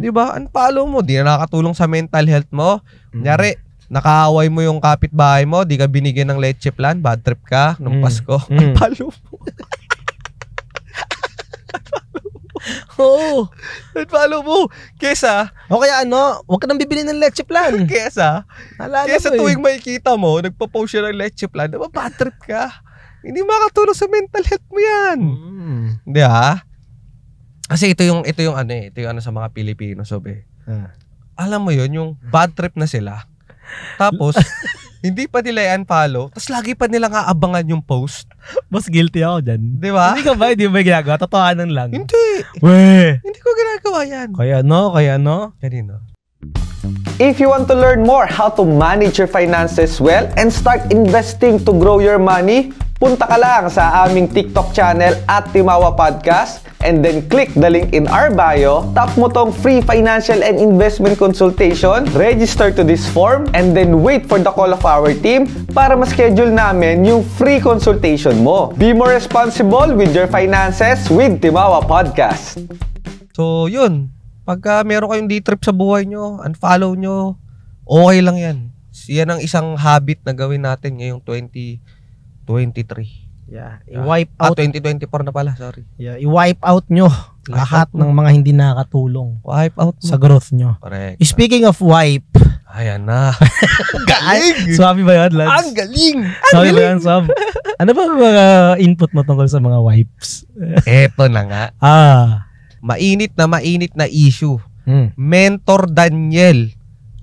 Speaker 1: Di ba? Unfollow mo, di na nakakatulong sa mental health mo. Kunyari, nakaaway mo yung kapitbahay mo, di ka binigyan ng leche plan, bad trip ka nung Pasko. Unfollow mo.
Speaker 2: Oo.
Speaker 1: Unfollow mo. Kesa,
Speaker 2: o kaya huwag ka nang bibili ng leche plan.
Speaker 1: Kesa tuwing makikita mo, nagpo-post siya ng leche plan, diba bad trip ka? Hindi makatulong sa mental health mo yan. Di ba? Kasi ito yung sa mga Pilipino, Sobe. Alam mo yun, yung bad trip na sila. Tapos, hindi pa nila i-unfollow. Tapos lagi pa nila aabangan yung post.
Speaker 2: Mas guilty ako dyan.
Speaker 1: Di ba?
Speaker 2: Hindi ka ba? Hindi ba ginagawa? Totohanan lang.
Speaker 1: Hindi. Hindi ko ginagawa yan.
Speaker 2: Kaya no?
Speaker 1: Kanino?
Speaker 3: If you want to learn more how to manage your finances well and start investing to grow your money, punta ka lang sa aming TikTok channel at Timawa Podcast and then click the link in our bio, tap mo tong free financial and investment consultation, register to this form, and then wait for the call of our team para ma-schedule namin yung free consultation mo. Be more responsible with your finances with Timawa Podcast.
Speaker 1: So, yun. Pagka meron kayong D-trip sa buhay nyo, unfollow nyo, okay lang yan. Yan ang isang habit na gawin natin ngayong 2023.
Speaker 2: Yeah, i-wipe out.
Speaker 1: 2024 na pala, sorry.
Speaker 2: Yeah, i-wipe out nyo lahat ng mga hindi nakakatulong.
Speaker 1: Wipe out mo.
Speaker 2: Sa growth nyo.
Speaker 1: Correct.
Speaker 2: Speaking of wipe.
Speaker 1: Ayan na. Galing!
Speaker 2: Swabe ba yun, lads?
Speaker 1: Ang galing!
Speaker 2: Swabe ba yun, Swab? Ano ba mga input mo tungkol sa mga wipes?
Speaker 1: Eto na nga. mainit na issue.
Speaker 2: Mm.
Speaker 1: Mentor Daniel,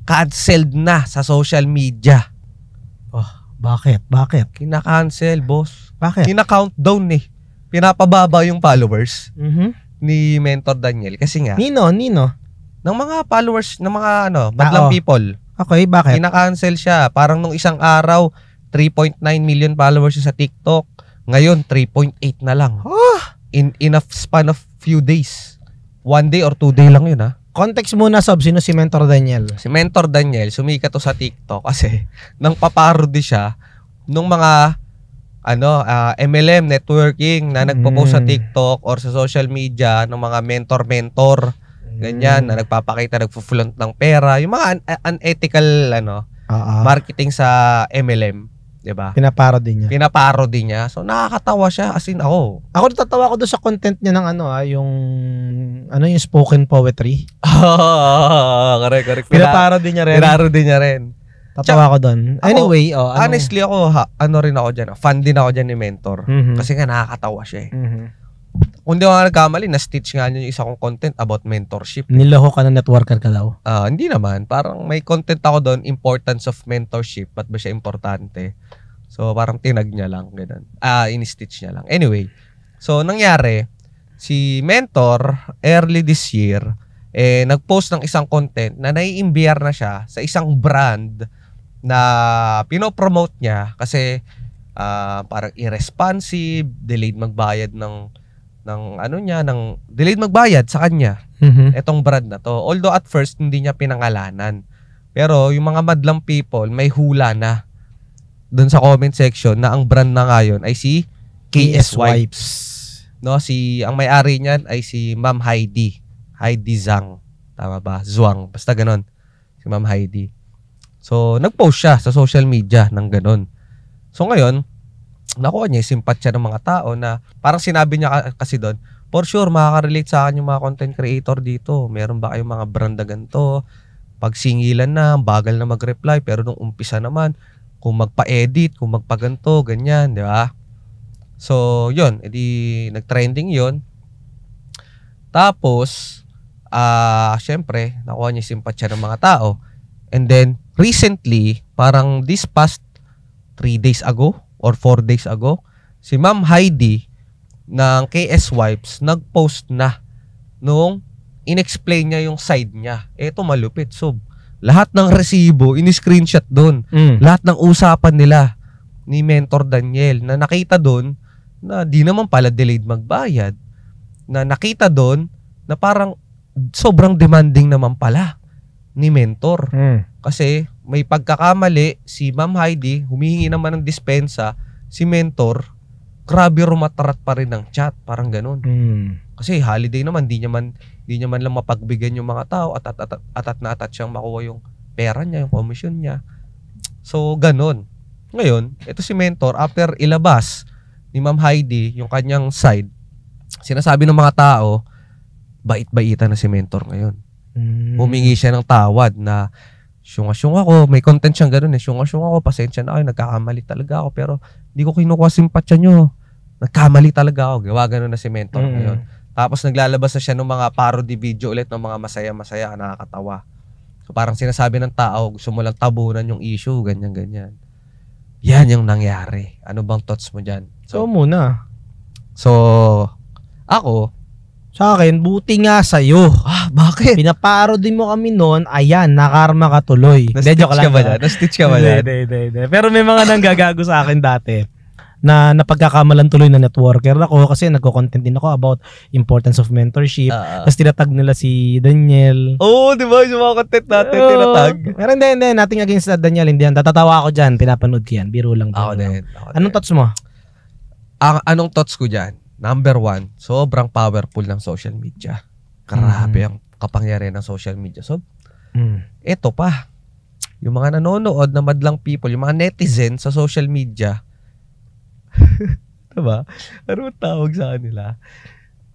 Speaker 1: canceled na sa social media.
Speaker 2: Oh, bakit? Bakit?
Speaker 1: Kina-cancel, boss.
Speaker 2: Bakit?
Speaker 1: Kina-countdown eh. Pinapababa yung followers
Speaker 2: Mhm.
Speaker 1: ni Mentor Daniel. Kasi nga,
Speaker 2: Nino?
Speaker 1: ng mga followers, ng mga madlang people,
Speaker 2: Okay, bakit?
Speaker 1: kina-cancel siya. Parang nung isang araw, 3.9 million followers siya sa TikTok. Ngayon, 3.8 na lang. In a span of few days. 1 day or 2 day lang yun, ha?
Speaker 2: Context muna, Sob. Sino si Mentor Daniel?
Speaker 1: Si Mentor Daniel, sumikat to sa TikTok kasi nang paparody siya nung mga MLM networking na nagpo-post sa TikTok or sa social media ng mga mentor ganyan na nagpapakita, nagfo-flaunt ng pera, yung mga unethical marketing sa MLM, 'di ba? Pinaparody niya. So nakakatawa siya, as in ako
Speaker 2: natatawa ko doon sa content niya ng yung spoken poetry.
Speaker 1: Correct.
Speaker 2: Pinaparody niya rin. Tatawa ko doon. Anyway,
Speaker 1: honestly ako, rin ako dyan. Fan din ako dyan ni Mentor.
Speaker 2: Mhm.
Speaker 1: Kasi nga nakakatawa siya eh.
Speaker 2: Mhm.
Speaker 1: Kung di ako nagkamali, na-stitch nga niya yung isa kong content about mentorship.
Speaker 2: Niloko ka na networker ka daw?
Speaker 1: Hindi naman. Parang may content ako doon, importance of mentorship. Ba't ba siya importante? So parang tinag niya lang. Ganun. In-stitch niya lang. Anyway, so nangyari, si Mentor, early this year, nag-post ng isang content na nai-imbiar na siya sa isang brand na pinopromote niya kasi parang irresponsive, delayed magbayad ng delayed magbayad sa kanya.
Speaker 2: Mhm.
Speaker 1: Etong brand na to. Although at first hindi niya pinangalanan. Pero yung mga madlang people may hula na doon sa comment section na ang brand na ngayon ay si KS Wipes. No, ang may-ari niyan ay si Ma'am Heidi Zhang. Tama ba? Zhuang. Basta ganon. Si Ma'am Heidi. So, nag-post siya sa social media ng ganon. So, ngayon, nakuha niya yung simpatsya ng mga tao na parang sinabi niya kasi doon, for sure, makaka-relate sa akin yung mga content creator dito. Meron ba kayong mga brand na ganito? Pag singilan na, bagal na mag-reply. Pero nung umpisa naman, kung magpa-edit, kung magpa-ganto, ganyan, di ba? So, yun. Edi, nag-trending yun. Tapos, syempre, nakuha niya yung simpatsya ng mga tao. And then, recently, parang this past 3 days ago or 4 days ago, si Ma'am Heidi ng KS Wipes nag-post na nung in-explain niya yung side niya. Eto malupit. So, lahat ng resibo, in-screenshot doon. Lahat ng usapan nila ni Mentor Daniel na nakita doon na di naman pala delayed magbayad. Na nakita doon na parang sobrang demanding naman pala ni Mentor. Kasi may pagkakamali, si Ma'am Heidi, humihingi naman ng dispensa, si Mentor, grabe rumatarat pa rin ng chat. Parang ganun. Kasi holiday naman, di niya man lang mapagbigyan yung mga tao at siyang makuha yung pera niya, yung commission niya. So, ganun. Ngayon, ito si Mentor, after ilabas ni Ma'am Heidi yung kanyang side, sinasabi ng mga tao, bait-baitan na si Mentor ngayon. Humingi siya ng tawad na syunga-syunga ako, may content siyang gano'n eh, syunga-syunga ako, pasensya na kayo, nagkakamali talaga ako, pero hindi ko kinukuha simpatsya nyo. Nagkamali talaga ako. Gawa gano'n na si Mentor ngayon. Tapos naglalabas na siya ng mga parody video ulit ng mga masaya-masaya, nakakatawa. So parang sinasabi ng tao, gusto mo lang tabunan yung issue, ganyan-ganyan. Yan yung nangyari. Ano bang thoughts mo dyan?
Speaker 2: So muna.
Speaker 1: So, ako,
Speaker 2: sa akin, buti nga sa'yo.
Speaker 1: Bakit?
Speaker 2: Pinaparody mo kami noon, ayan, nakarma ka tuloy.
Speaker 1: Na-stitch ka ba dyan? Na-stitch ka ba dyan?
Speaker 2: Hindi. Pero may mga nanggagago sa akin dati na napagkakamalan tuloy na networker ako kasi nagko-content din ako about importance of mentorship. Tapos tinatag nila si Daniel.
Speaker 1: Oo, di ba? Yung mga content natin, tinatag.
Speaker 2: Pero hindi, nothing against Daniel. Hindi yan. Tatatawa ako dyan. Pinapanood ko yan. Biro lang.
Speaker 1: Ako din.
Speaker 2: Anong thoughts mo?
Speaker 1: Anong thoughts ko dyan? Number 1, sobrang powerful ng social media. Grabe ang kapangyarihan ng social media. So, eto pa, yung mga nanonood na madlang people, yung mga netizens sa social media, diba? Ano tawag sa kanila?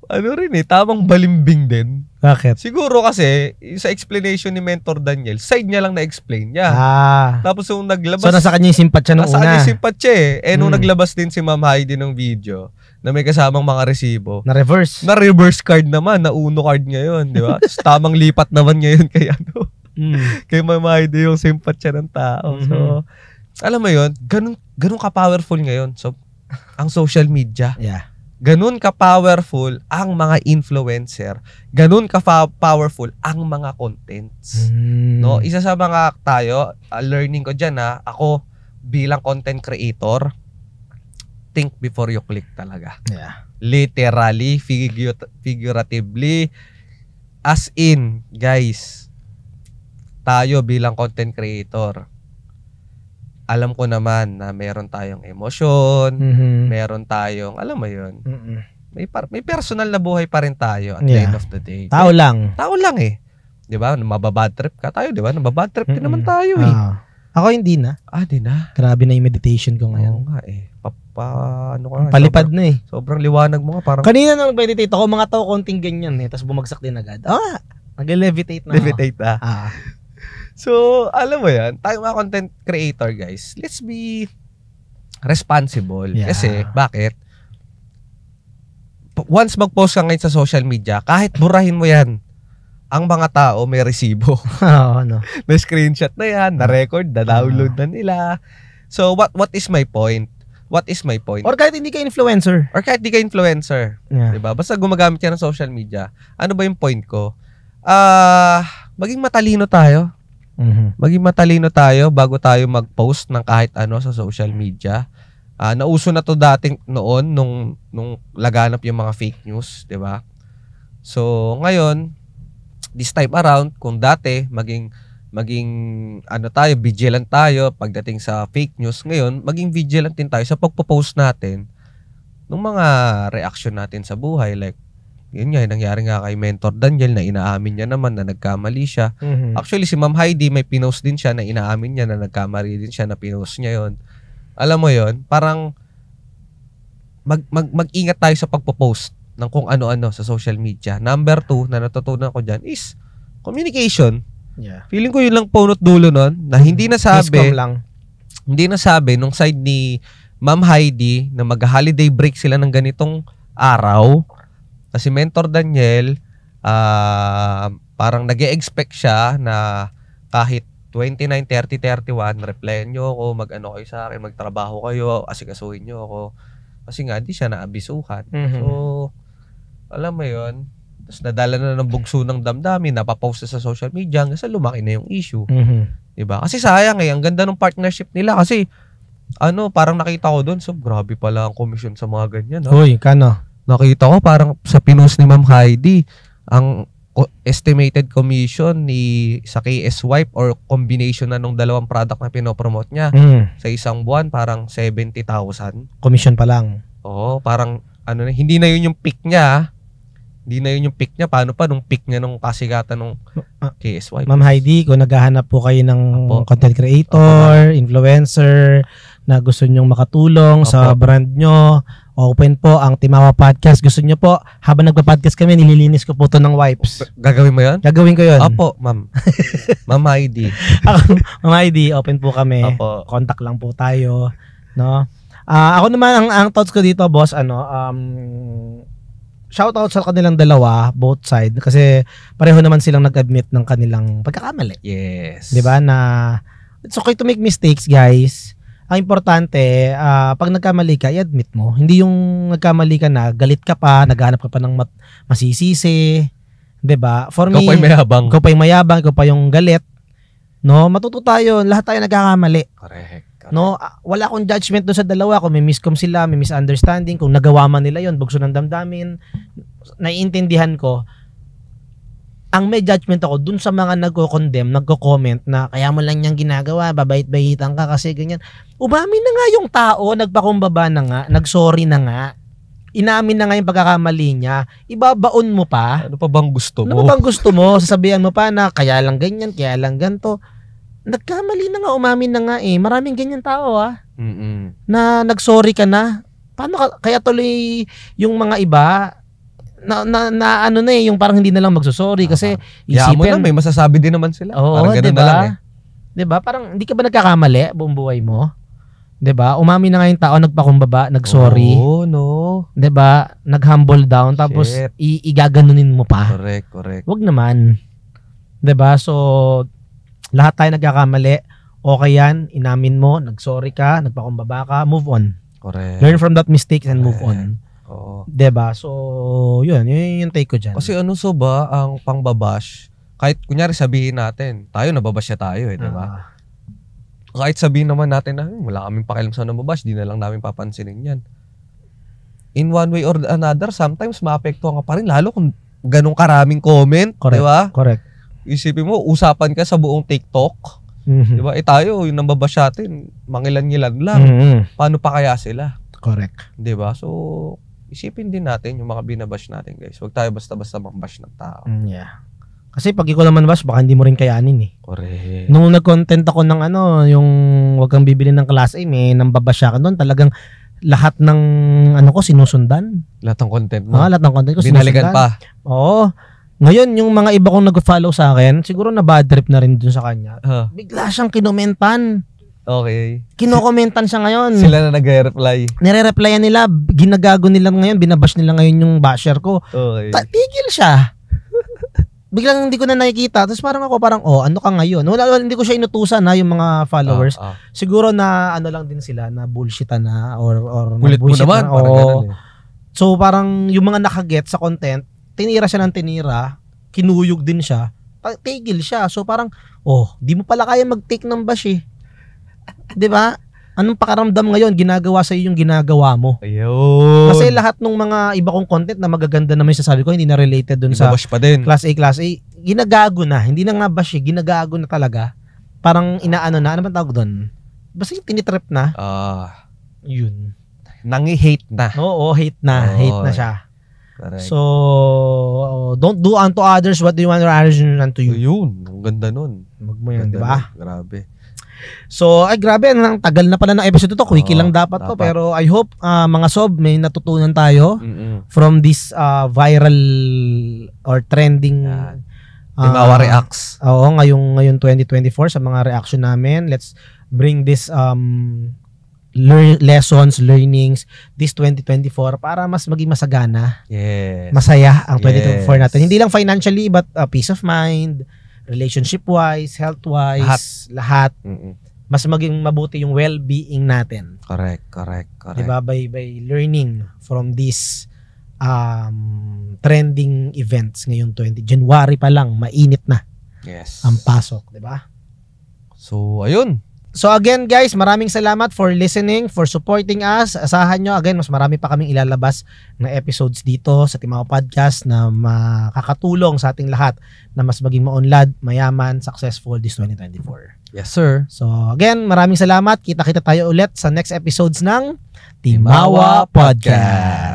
Speaker 1: ano rin tamang balimbing din.
Speaker 2: Bakit?
Speaker 1: Siguro kasi, sa explanation ni Mentor Daniel, side niya lang na-explain niya. Tapos nung naglabas...
Speaker 2: So, nasa kanya yung simpatya nung una.
Speaker 1: Nasa kanya yung simpatya nung naglabas din si Ma'am Heidi ng video na may kasamang mga resibo.
Speaker 2: Na-reverse.
Speaker 1: Na-reverse card naman, na Uno card ngayon, di ba? Tamang lipat naman ngayon kay kay Ma'am Heidi yung simpatya ng tao. So, alam mo yun, ganun ka-powerful ngayon. So, ang social media.
Speaker 2: Yeah.
Speaker 1: Ganun ka-powerful ang mga influencer. Ganun ka-powerful ang mga contents. No, isa sa mga tayo, learning ko diyan ako bilang content creator, think before you click talaga.
Speaker 2: Yeah.
Speaker 1: Literally, figuratively, as in, guys, tayo bilang content creator, alam ko naman na meron tayong emosyon, meron tayong, alam mo yun, may personal na buhay pa rin tayo at the end of the day.
Speaker 2: Tao lang.
Speaker 1: Tao lang Di ba? Mababad trip ka tayo, di ba? Mababad trip din naman tayo
Speaker 2: Ako hindi na.
Speaker 1: Di na.
Speaker 2: Grabe na yung meditation ko ngayon.
Speaker 1: Oo nga ano ka?
Speaker 2: Palipad na
Speaker 1: Sobrang liwanag mo nga. Parang...
Speaker 2: Kanina nang meditate ako, mga tao konting ganyan tapos bumagsak din agad. Nag-levitate na
Speaker 1: Levitate
Speaker 2: ako.
Speaker 1: So, alam mo yan, tayo mga content creator, guys, let's be responsible.
Speaker 2: Yeah.
Speaker 1: Kasi, bakit? Once mag-post ka ngayon sa social media, kahit burahin mo yan, ang mga tao may resibo. May screenshot na yan, na-record, na-download na nila. So, what is my point? What is my point?
Speaker 2: Or kahit hindi ka influencer.
Speaker 1: Yeah. Diba? Basta gumagamit ka ng social media. Ano ba yung point ko? Maging matalino tayo. Maging matalino tayo bago tayo mag-post ng kahit ano sa social media. Nauso na to dating noon nung laganap yung mga fake news, 'di ba? So, ngayon, this time around, kung dati maging ano tayo, vigilant tayo pagdating sa fake news, ngayon, maging vigilant din tayo sa pagpo-post natin ng mga reaction natin sa buhay, like yun nga, nangyari nga kay Mentor Daniel na inaamin niya naman na nagkamali siya. Actually, si Ma'am Heidi may pinost din siya na inaamin niya na nagkamali din siya na pinost niya yon. Alam mo yon, parang mag-ingat tayo sa pagpo-post ng kung ano-ano sa social media. Number 2 na natutunan ko dyan is communication.
Speaker 2: Yeah.
Speaker 1: Feeling ko yun lang punot dulo nun na hindi nasabi nung side ni Ma'am Heidi na mag-holiday break sila ng ganitong araw. Si Mentor Daniel, parang nag-e-expect siya na kahit 29, 30, 31, replyan nyo ako, mag-ano kayo sa akin, magtrabaho kayo, asikasuhin nyo ako. Kasi nga, di siya naabisuhan. So, alam mo yun, tapos nadala na ng bugso ng damdamin, napapost sa social media, hanggang sa lumaki na yung issue. Diba? Kasi sayang ang ganda ng partnership nila kasi, parang nakita ko doon, so grabe pala ang commission sa mga ganyan.
Speaker 2: Uy, kano?
Speaker 1: Nakita ko parang sa pinost ni Ma'am Heidi, ang estimated commission sa KS Wipe or combination na nung dalawang product na pinopromote niya sa isang buwan, parang 70,000.
Speaker 2: Commission pa lang.
Speaker 1: Oo, parang hindi na yun yung peak niya. Hindi na yun yung pick niya. Paano pa nung pick niya nung kasigatan nung KSY?
Speaker 2: Ma'am Heidi, kung naghahanap po kayo ng content creator, influencer, na gusto nyong makatulong sa brand nyo, open po ang Timawa Podcast. Gusto nyo po, habang nagpa-podcast kami, nililinis ko po to ng wipes.
Speaker 1: Gagawin mo yun?
Speaker 2: Gagawin ko yun.
Speaker 1: Opo, ma'am. Ma'am Heidi.
Speaker 2: Ma'am Heidi, open po kami.
Speaker 1: Opo.
Speaker 2: Contact lang po tayo. No? Ako naman, ang thoughts ko dito, boss, shoutout sa kanilang dalawa, both side, kasi pareho naman silang nag-admit ng kanilang pagkakamali.
Speaker 1: Yes.
Speaker 2: 'Di ba? Na it's okay to make mistakes, guys. Ang importante, pag nagkamali ka, i-admit mo. Hindi yung nagkamali ka na, galit ka pa, naghahanap ka pa ng masisisi. 'Di ba? For me,
Speaker 1: ikaw pa yung mayabang.
Speaker 2: Ikaw pa yung galit. No, matuto tayo, lahat tayo nagkakamali.
Speaker 1: Correct.
Speaker 2: No, wala akong judgment doon sa dalawa. Kung may miscom sila, may misunderstanding, kung nagawa man nila yon, bugso ng damdamin, naiintindihan ko. Ang may judgment ako doon sa mga nagko-condemn, nagko-comment na kaya mo lang niyang ginagawa, babait-baitan ka kasi ganyan. Umamin na nga yung tao, nagpakumbaba na nga, nagsorry na nga, inamin na nga yung pagkakamali niya, ibabaon mo pa.
Speaker 1: Ano pa bang gusto mo?
Speaker 2: Ano pa bang gusto mo? Sasabihan mo pa na kaya lang ganyan, kaya lang ganto. Nagkamali na nga, umamin na nga eh. Maraming ganyan tao
Speaker 1: Mm-mm.
Speaker 2: na nagsorry ka na. Paano kaya tuloy yung mga iba, ano na eh, yung parang hindi na lang magsusorry kasi
Speaker 1: Kaya mo na, may masasabi din naman sila.
Speaker 2: Oo,
Speaker 1: parang ganun
Speaker 2: diba?
Speaker 1: na lang eh.
Speaker 2: Diba? Parang hindi ka ba nagkakamali buong buhay mo? Diba? Umami na nga yung tao, nagpakumbaba, nagsorry.
Speaker 1: Oo, no.
Speaker 2: Diba? Nag-humble down, tapos
Speaker 1: Shit.
Speaker 2: igaganunin mo pa.
Speaker 1: Correct.
Speaker 2: Wag naman. Diba? So, lahat tayo nagkakamali. Okay yan, inamin mo, nagsorry ka, nagpakumbaba ka, move on.
Speaker 1: Correct.
Speaker 2: Learn from that mistake and move on.
Speaker 1: Oo.
Speaker 2: Diba? So, yun yung take ko dyan.
Speaker 1: Kasi ano so ba ang pangbabash? Kahit kunyari sabihin natin, tayo nababash na tayo eh, di ba? Kahit sabihin naman natin na wala kaming pakialam sa nababash, di na lang namin papansinin yan. In one way or another, sometimes maapektuhan ka pa rin, lalo kung ganun karaming comment, di ba?
Speaker 2: Correct.
Speaker 1: Isipin mo, usapan ka sa buong TikTok, di ba? Tayo, yung nababash natin, mangilan-ngilan lang. Paano pa kaya sila?
Speaker 2: Correct.
Speaker 1: Di ba? So, isipin din natin yung mga binabash natin, guys. Huwag tayo basta-basta mambash ng tao.
Speaker 2: Yeah. Kasi pag ikaw naman bash, baka hindi mo rin kayanin eh.
Speaker 1: Correct.
Speaker 2: Nung nag-content ako ng yung wag kang bibili ng class A, may nambabasya ka doon, talagang lahat ng ko sinusundan.
Speaker 1: Lahat ng content mo.
Speaker 2: Lahat ng content ko
Speaker 1: binalikan
Speaker 2: sinusundan.
Speaker 1: pa.
Speaker 2: Oo. Ngayon, yung mga iba kong nag-follow sa akin, siguro na bad trip na rin dun sa kanya. Bigla siyang kinomentan.
Speaker 1: Okay.
Speaker 2: Kinokomentan siya ngayon.
Speaker 1: Sila na nag-reply.
Speaker 2: Nire-replyan nila, ginagago nila ngayon, binabash nila ngayon yung basher ko.
Speaker 1: Okay.
Speaker 2: Tigil siya. Biglang hindi ko na nakikita. Tapos parang ano ka ngayon? Wala, hindi ko siya inutusan yung mga followers. Siguro na lang din sila, na bullshitan na or
Speaker 1: kulit mo naman.
Speaker 2: Na,
Speaker 1: parang ganun eh.
Speaker 2: So parang yung mga nakaget sa content, tinira siya ng tinira, kinuyog din siya, tigil siya. So parang, di mo pala kaya mag-take ng bash eh. 'Di ba? Anong pakaramdam ngayon ginagawa sa iyo yung ginagawa mo?
Speaker 1: Ayun.
Speaker 2: Kasi lahat ng mga iba kong content na magaganda naman yung sasabi ko, hindi na related dun sa
Speaker 1: bash pa din.
Speaker 2: Class A, ginagago na. Hindi na nga bash, ginagago na talaga. Parang inaano na, ano ba tawag doon? Basta yung tinitrip na. Yun.
Speaker 1: Nangi-hate na.
Speaker 2: Oo, hate na. Hate na siya.
Speaker 1: Correct.
Speaker 2: So, don't do unto others what you want others unto you.
Speaker 1: Yun, ang ganda nun.
Speaker 2: Wag mo yun, di ba?
Speaker 1: Grabe.
Speaker 2: So, grabe, ang tagal na pala ng episode ito. Quickie lang dapat to. Pero I hope, mga sob, may natutunan tayo from this viral or trending
Speaker 1: Timawa Reacts.
Speaker 2: Oo, ngayong 2024 sa mga reaction namin. Let's bring this lessons, learnings this 2024 para mas maging masagana.
Speaker 1: Yes.
Speaker 2: Masaya ang 2024 natin. Hindi lang financially but peace of mind, relationship-wise, health-wise, lahat. Mas maging mabuti yung well-being natin.
Speaker 1: Correct.
Speaker 2: Diba? By learning from these trending events ngayong January pa lang, mainit na.
Speaker 1: Yes.
Speaker 2: Ang pasok, diba?
Speaker 1: So, ayun.
Speaker 2: So again guys, maraming salamat for listening, for supporting us. Asahan nyo, again, mas marami pa kaming ilalabas na episodes dito sa Timawa Podcast na makakatulong sa ating lahat na mas maging maunlad, mayaman, successful this 2024.
Speaker 1: Yes, sir.
Speaker 2: So again, maraming salamat. Kita-kita tayo ulit sa next episodes ng Timawa Podcast.